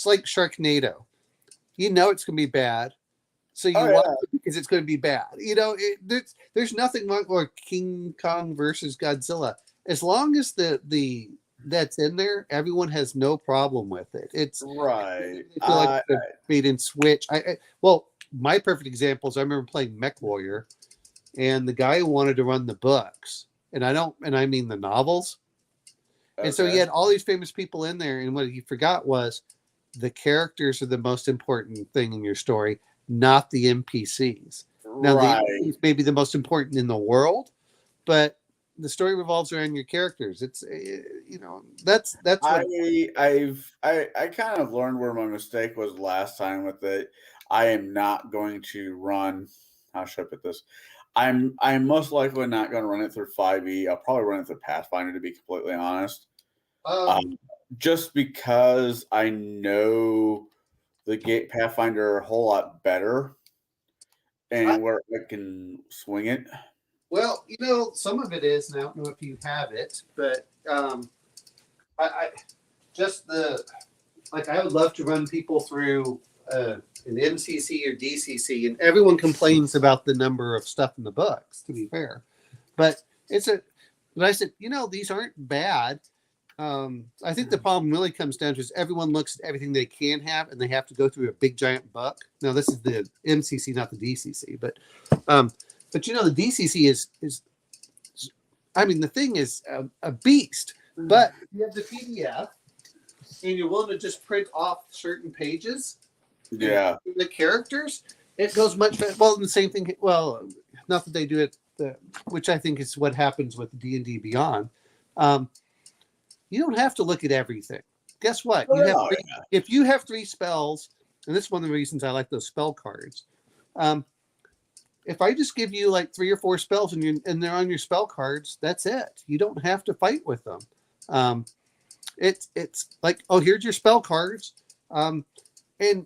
like Sharknado. You know it's going to be bad, so you watch it because it's going to be bad. There's nothing like King Kong versus Godzilla. As long as the that's in there, everyone has no problem with it. It's right. I feel like the bait and switch. my perfect example is I remember playing Mech Warrior, and the guy wanted to run the books, and I mean the novels. And so he Okay. had all these famous people in there, and what he forgot was the characters are the most important thing in your story, not the NPCs. Now, the Right. NPCs may be the most important in the world, but the story revolves around your characters. It's that's what I kind of learned where my mistake was last time with it. I am not going to run. How should I put this? I'm most likely not going to run it through 5e. I'll probably run it through Pathfinder, to be completely honest. um, Just because I know the Gate Pathfinder a whole lot better, I, and where I can swing it. well, some of it is, and I don't know if you have it, but I just the like I would love to run people through an MCC or DCC, and everyone complains about the number of stuff in the books. To be fair, but but I said, these aren't bad. I think the problem really comes down to is everyone looks at everything they can have, and they have to go through a big giant book. Now, this is the MCC, not the DCC, but the DCC is I mean, the thing is a beast. But you have the PDF, and you're willing to just print off certain pages. Yeah. The characters, it goes much faster. Well, the same thing. Well, not that they do it, which I think is what happens with D&D Beyond. You don't have to look at everything. Guess what? If you have 3 spells, and this is one of the reasons I like those spell cards. If I just give you like 3 or 4 spells and they're on your spell cards, that's it. You don't have to fight with them. It's like, oh, here's your spell cards. And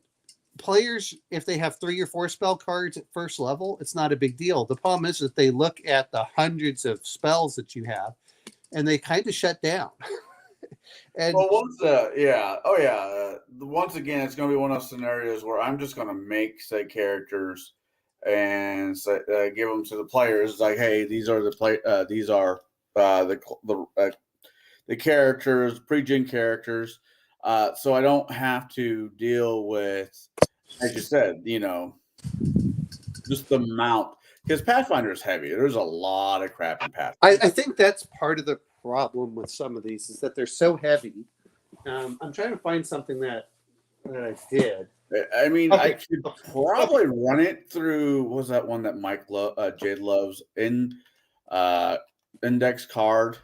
players, if they have 3 or 4 spell cards at first level, it's not a big deal. The problem is that they look at the hundreds of spells that you have, and they kind of shut down. And well, once again, it's going to be one of those scenarios where I'm just going to make say characters and give them to the players. It's like, hey, these are the characters, pre-gen characters. So I don't have to deal with, as you said, just the amount, because Pathfinder is heavy. There's a lot of crap in Pathfinder. I think that's part of the problem with some of these is that they're so heavy. I'm trying to find something that I did. I mean, Okay. I could probably run it through. What was that one that Jade loves in index card?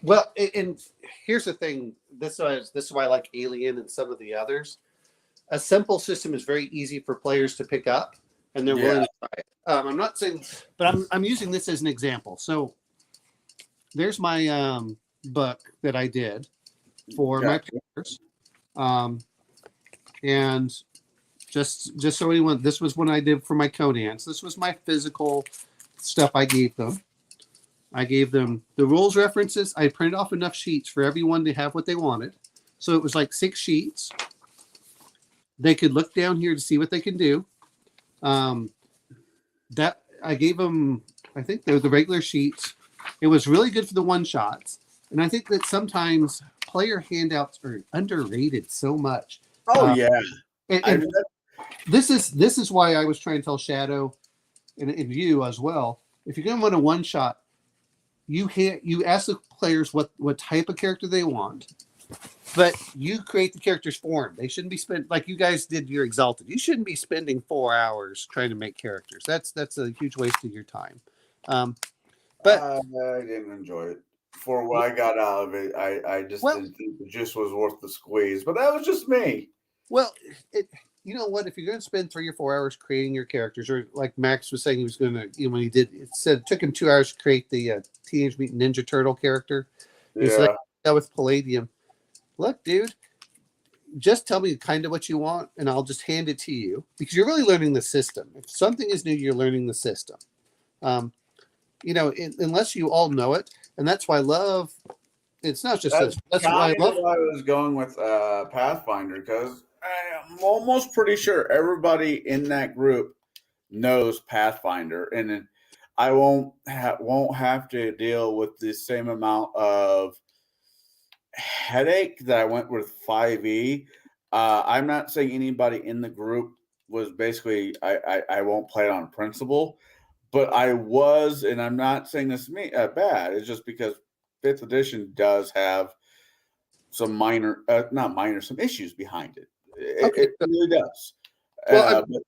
Well, and here's the thing. This is why I like Alien and some of the others. A simple system is very easy for players to pick up, and they're willing to try it. I'm not saying, but I'm using this as an example. So there's my book that I did for my players, and just so anyone, this was when I did for my Conans. This was my physical stuff I gave them. I gave them the rules references. I printed off enough sheets for everyone to have what they wanted. So it was like 6 sheets. They could look down here to see what they can do. That I gave them, I think they're the regular sheets. It was really good for the one-shots. And I think that sometimes player handouts are underrated so much. Oh, yeah. And this is why I was trying to tell Shadow and you as well. If you're going to run a one-shot, you ask the players what type of character they want, but you create the characters for them. They shouldn't be spent like you guys did your Exalted. You shouldn't be spending 4 hours trying to make characters. That's a huge waste of your time. But I didn't enjoy it. For what I got out of it, I just didn't think the juice was worth the squeeze. But that was just me. Well, you know what? If you're going to spend 3 or 4 hours creating your characters, or like Max was saying he was going to, when he did, it said it took him 2 hours to create the Teenage Mutant Ninja Turtle character. It's like that with Palladium. Look, dude, just tell me kind of what you want, and I'll just hand it to you because you're really learning the system. If something is new, you're learning the system. Unless you all know it, and that's why I love. It's not just that's why I love. Why I was going with Pathfinder, because I'm almost pretty sure everybody in that group knows Pathfinder, and I won't have to deal with the same amount of headache that I went with 5e. I'm not saying anybody in the group was basically I won't play it on principle, but I was, and I'm not saying this bad. It's just because fifth edition does have some minor, not minor, some issues behind it. Okay. It really does. Well, But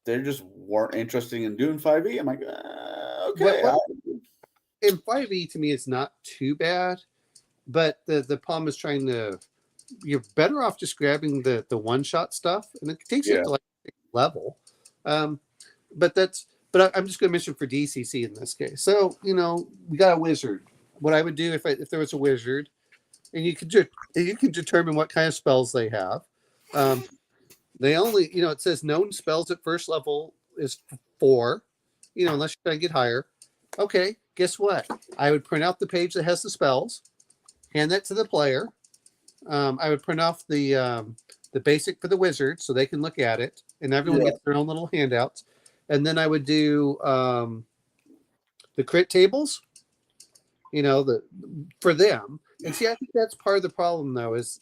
they just weren't interested in doing 5e. I'm like, okay. what in 5e to me is not too bad, but the problem is trying to. You're better off just grabbing the one shot stuff, and it takes you Yeah. up to like level. But I'm just going to mention for DCC in this case. So we got a wizard. What I would do if there was a wizard, and you can determine what kind of spells they have. They only it says known spells at first level is 4. Unless you're trying to get higher. Okay, guess what? I would print out the page that has the spells, hand that to the player. I would print off the basic for the wizard so they can look at it, and everyone gets their own little handouts. And then I would do the crit tables, for them. And see, I think that's part of the problem, though, is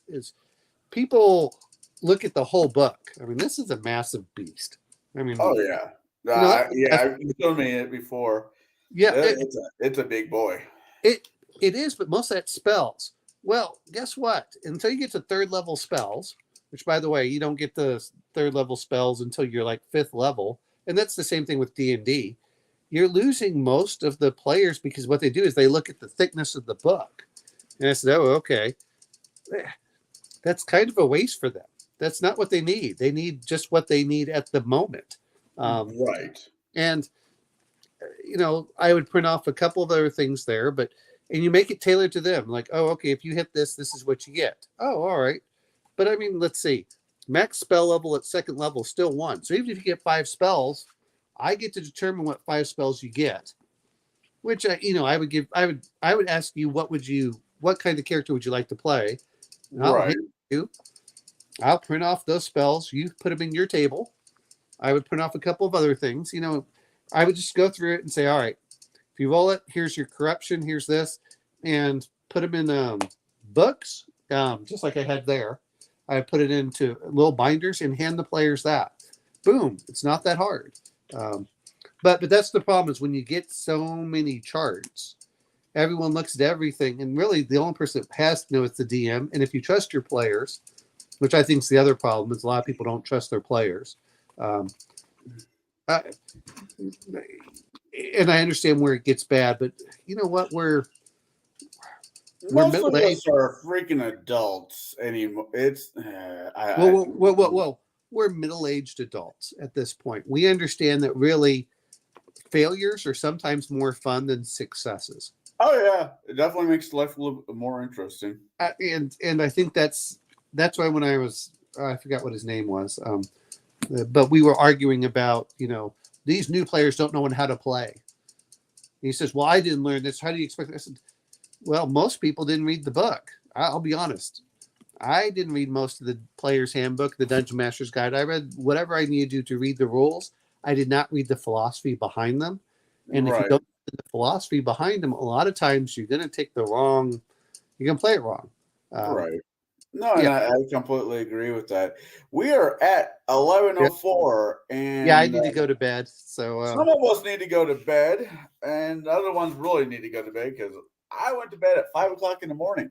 people look at the whole book. I mean, this is a massive beast. I mean, oh yeah, you told me it before. Yeah, it's a big boy. It is, but most of that spells. Well, guess what? Until you get to third level spells, which by the way, you don't get the third level spells until you're like 5th level, and that's the same thing with D&D. You're losing most of the players because what they do is they look at the thickness of the book, and I said, "Oh, okay, that's kind of a waste for them. That's not what they need. They need just what they need at the moment." Right. And I would print off a couple of other things there, and you make it tailored to them. Like, oh, okay, if you hit this, this is what you get. Oh, all right. But I mean, let's see. Max spell level at 2nd level is still 1. So even if you get 5 spells, I get to determine what 5 spells you get. Which I would ask you what kind of character would you like to play? And I'll print off those spells. You put them in your table. I would print off a couple of other things. I would just go through it and say, all right, if you roll it, here's your corruption, here's this, and put them in books, just like I had there. I put it into little binders and hand the players that. Boom. It's not that hard. But that's the problem is when you get so many charts, everyone looks at everything, and really the only person that has to know is the DM. And if you trust your players, which I think is the other problem, is a lot of people don't trust their players. And I understand where it gets bad, but you know what? We're most of us are freaking adults anymore. It's whoa. We're middle-aged adults at this point. We understand that really failures are sometimes more fun than successes. Oh yeah, it definitely makes life a little bit more interesting. And I think that's why when I forgot what his name was, but we were arguing about these new players don't know how to play. And he says, well, I didn't learn this. How do you expect this? I said, well, most people didn't read the book. I'll be honest. I didn't read most of the player's handbook, the Dungeon Master's Guide. I read whatever I needed to read the rules. I did not read the philosophy behind them. And if you don't read the philosophy behind them, a lot of times you're going to take you're going to play it wrong. Right. No, and I completely agree with that. We are at 11:04, and I need to go to bed. So some of us need to go to bed, and the other ones really need to go to bed because I went to bed at 5 o'clock in the morning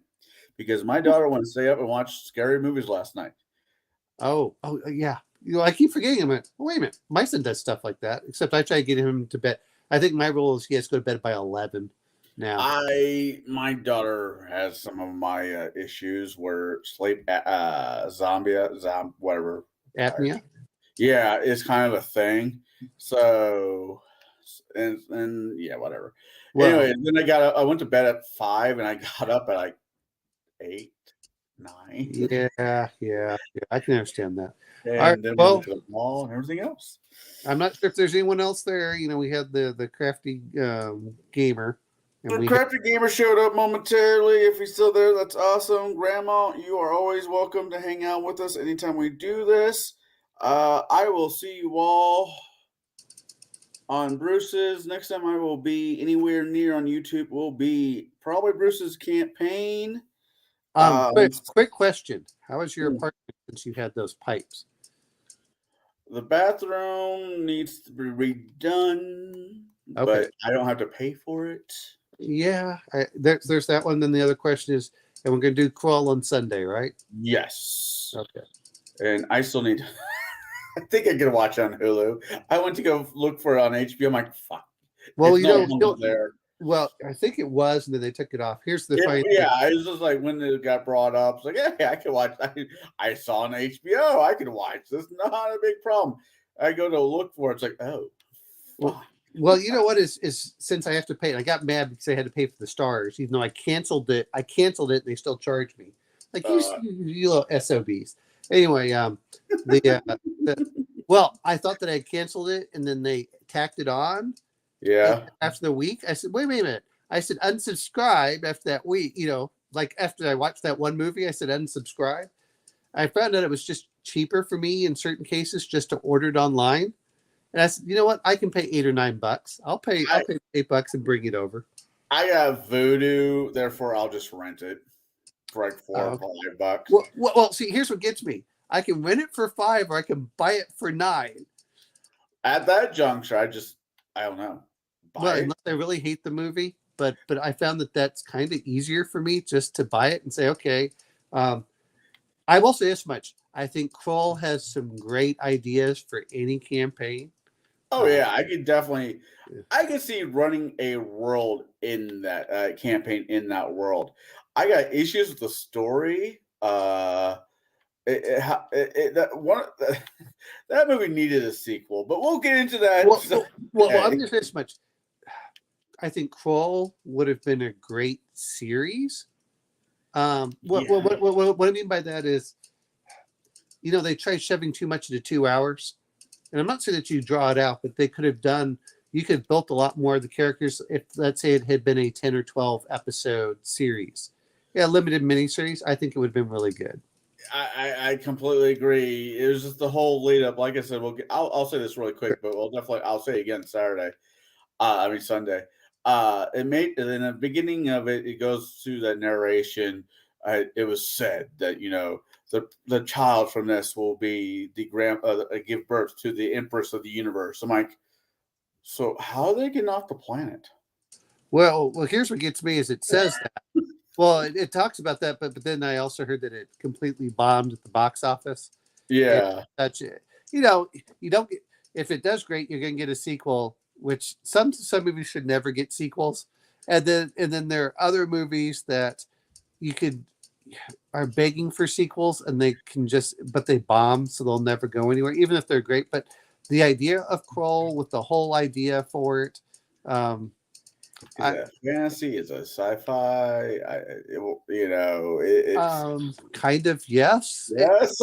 because my daughter wanted to stay up and watch scary movies last night. Oh yeah. I keep forgetting him. Wait a minute, my son does stuff like that. Except I try to get him to bed. I think my rule is he has to go to bed by 11. Now, my daughter has some of my issues where sleep whatever apnea. Yeah, it's kind of a thing. So, and yeah, whatever. Well, anyway, then I went to bed at 5, and I got up at like 8, 9. Yeah, I can understand that. And then we went to the mall and everything else. I'm not sure if there's anyone else there. We had the crafty gamer. The crafty gamer showed up momentarily. If he's still there, that's awesome. Grandma, you are always welcome to hang out with us anytime we do this. I will see you all on Bruce's. Next time I will be anywhere near on YouTube will be probably Bruce's campaign. Quick question. How is your apartment since you had those pipes? The bathroom needs to be redone, Okay. but I don't have to pay for it. Yeah, there's that one. Then the other question is, and we're going to do Crawl on Sunday, right? Yes. Okay. And I still need I think I can watch it on Hulu. I went to go look for it on HBO. I'm like, fuck. Well, It's no longer there. well, I think it was, and then they took it off. Here's the funny Yeah, thing. I was just like when it got brought up, it's like, yeah, I can watch. I saw on HBO. I can watch this. Not a big problem. I go to look for it. It's like, oh, Well, fuck. well, you know what is since I have to pay, and I got mad because I had to pay for the stars, even though I canceled it. I canceled it, and they still charged me. Like you little SOBs. Anyway, well, I thought that I had canceled it, and then they tacked it on. Yeah. After the week, I said, wait a minute. I said unsubscribe after that week. You know, like after I watched that one movie, I said unsubscribe. I found out it was just cheaper for me in certain cases just to order it online. And I said, you know what? I can pay $8 or $9. I'll pay $8 and bring it over. I got Voodoo, therefore I'll just rent it for like $4 or $5. Well, see, here's what gets me. I can rent it for $5 or I can buy it for $9. At that juncture, I don't know. Well, unless I really hate the movie, but I found that that's kind of easier for me just to buy it and say, okay. I will say this much. I think Kroll has some great ideas for any campaign. Oh yeah, I could see running a world in that campaign in that world. I got issues with the story. That movie needed a sequel, but we'll get into that. Well, I'm just this much. I think Kroll would have been a great series. What I mean by that is, you know, they tried shoving too much into 2 hours. And I'm not saying that you draw it out, but they could have you could have built a lot more of the characters if, let's say, it had been a 10 or 12 episode series. Yeah, limited miniseries. I think it would have been really good. I completely agree. It was just the whole lead up. Like I said, I'll say this really quick, but I'll say it again Saturday. Sunday. In the beginning of it, it goes through that narration. It was said that, you know, the child from this will be give birth to the empress of the universe. I'm like, so how are they getting off the planet? Well, here's what gets me is it says that. Well, it talks about that, but then I also heard that it completely bombed at the box office. Yeah, you know, you don't get, if it does great, you're going to get a sequel. Which some movies should never get sequels, and then there are other movies that are begging for sequels, and but they bomb, so they'll never go anywhere, even if they're great. But the idea of Kroll with the whole idea for it, fantasy, is a sci-fi. Kind of yes. Yes.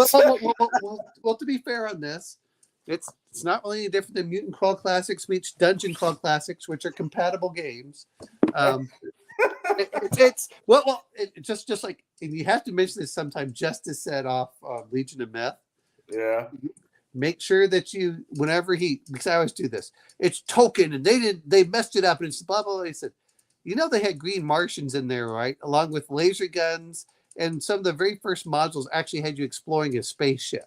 Well, to be fair on this, it's not really any different than Mutant Crawl Classics meets Dungeon Crawl Classics, which are compatible games. It's just like, and you have to mention this sometime just to set off Legion of Meth. Yeah. Make sure that because I always do this. It's Tolkien, and they messed it up, and it's blah blah blah. He said, you know, they had green Martians in there, right? Along with laser guns, and some of the very first modules actually had you exploring a spaceship.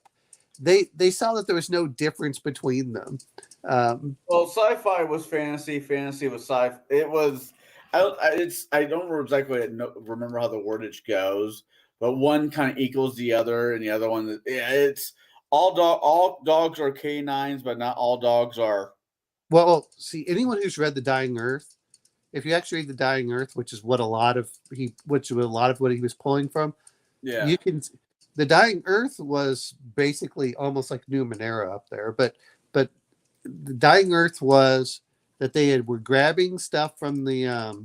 They saw that there was no difference between them. Well, sci-fi was fantasy. Fantasy was sci. It was. I don't remember how the wordage goes, but one kind of equals the other, and the other one. Yeah, it's all dogs are canines, but not all dogs are. Well, see, anyone who's read The Dying Earth, if you actually read The Dying Earth, which is what a lot of what he was pulling from, yeah, you can. The Dying Earth was basically almost like Numenera up there, but the Dying Earth was that were grabbing stuff from that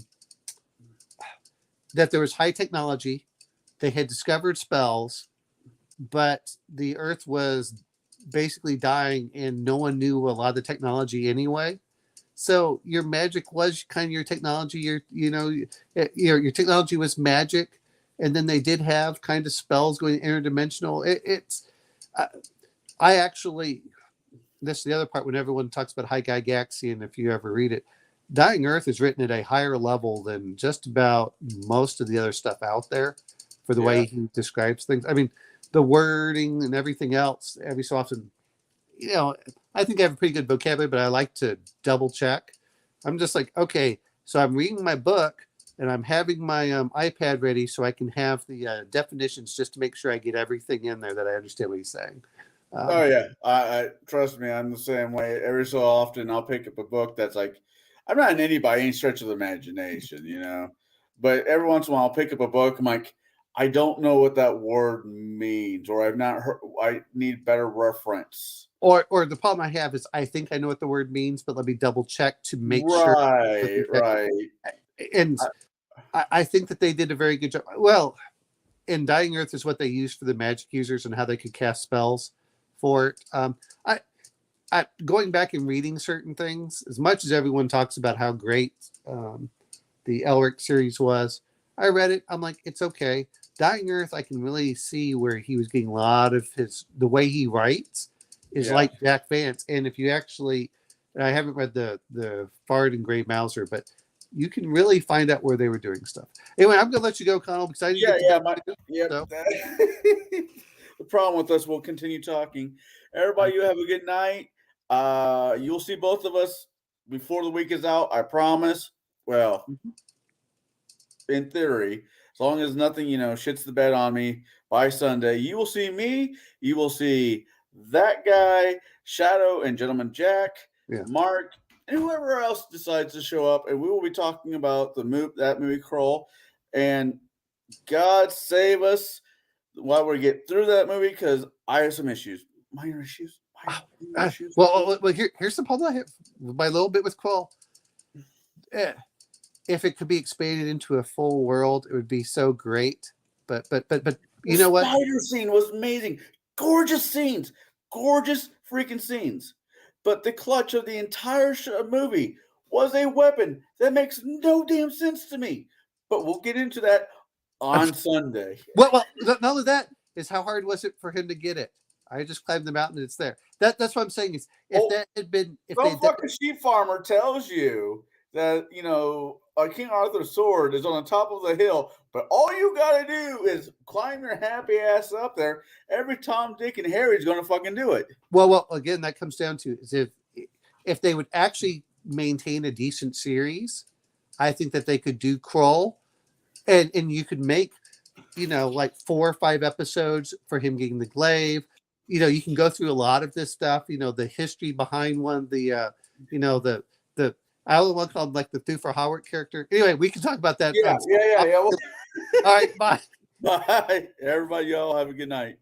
there was high technology, they had discovered spells, but the Earth was basically dying, and no one knew a lot of the technology anyway. So your magic was kind of your technology. Your technology was magic. And then they did have kind of spells going interdimensional. This is the other part when everyone talks about High Gygaxian, if you ever read it. Dying Earth is written at a higher level than just about most of the other stuff out there for the way he describes things. I mean, the wording and everything else, every so often, you know, I think I have a pretty good vocabulary, but I like to double check. I'm just like, okay, so I'm reading my book and I'm having my iPad ready so I can have the definitions just to make sure I get everything in there that I understand what he's saying. Oh yeah, I trust me, I'm the same way. Every so often, I'll pick up a book that's like, I'm not an idiot by any stretch of the imagination, you know. But every once in a while, I'll pick up a book. I'm like, I don't know what that word means, or I've not heard. I need better reference. Or the problem I have is I think I know what the word means, but let me double check to make sure. Right, right. And I, I think that they did a very good job. Well, in Dying Earth is what they used for the magic users and how they could cast spells for it. Going back and reading certain things, as much as everyone talks about how great the Elric series was, I read it. I'm like, it's okay. Dying Earth, I can really see where he was getting a lot of the way he writes is Yeah. like Jack Vance. And if you actually, and I haven't read the Fard and Grey Mouser, but you can really find out where they were doing stuff. Anyway, I'm gonna let you go, Connell, because I didn't yeah, get to yeah. so. The problem with us, we'll continue talking. Everybody, you have a good night. You'll see both of us before the week is out. I promise. Well, in theory, as long as nothing, shits the bed on me by Sunday, you will see me. You will see that guy, Shadow, and Gentleman Jack, Yeah. Mark, and whoever else decides to show up, and we will be talking about that movie Kroll. And God save us while we get through that movie, because I have some issues, minor issues. Well, here's the problem I have my little bit with Quill. If it could be expanded into a full world, it would be so great. But you know what? The spider scene was amazing. Gorgeous scenes. Gorgeous freaking scenes. But the clutch of the entire movie was a weapon that makes no damn sense to me. But we'll get into that on Sunday. Well, not only that is how hard was it for him to get it? I just climbed the mountain and it's there. That's what I'm saying is if that had been some fucking sheep farmer tells you that King Arthur's sword is on the top of the hill, but all you gotta do is climb your happy ass up there. Every Tom, Dick, and Harry's gonna fucking do it. Well, again, that comes down to is if they would actually maintain a decent series, I think that they could do Kroll, and you could make like 4 or 5 episodes for him getting the glaive. You can go through a lot of this stuff. The history behind one. The I only want to call him like the Thufir Howard character. Anyway, we can talk about that. Yeah. All right, bye. Bye, everybody. Y'all have a good night.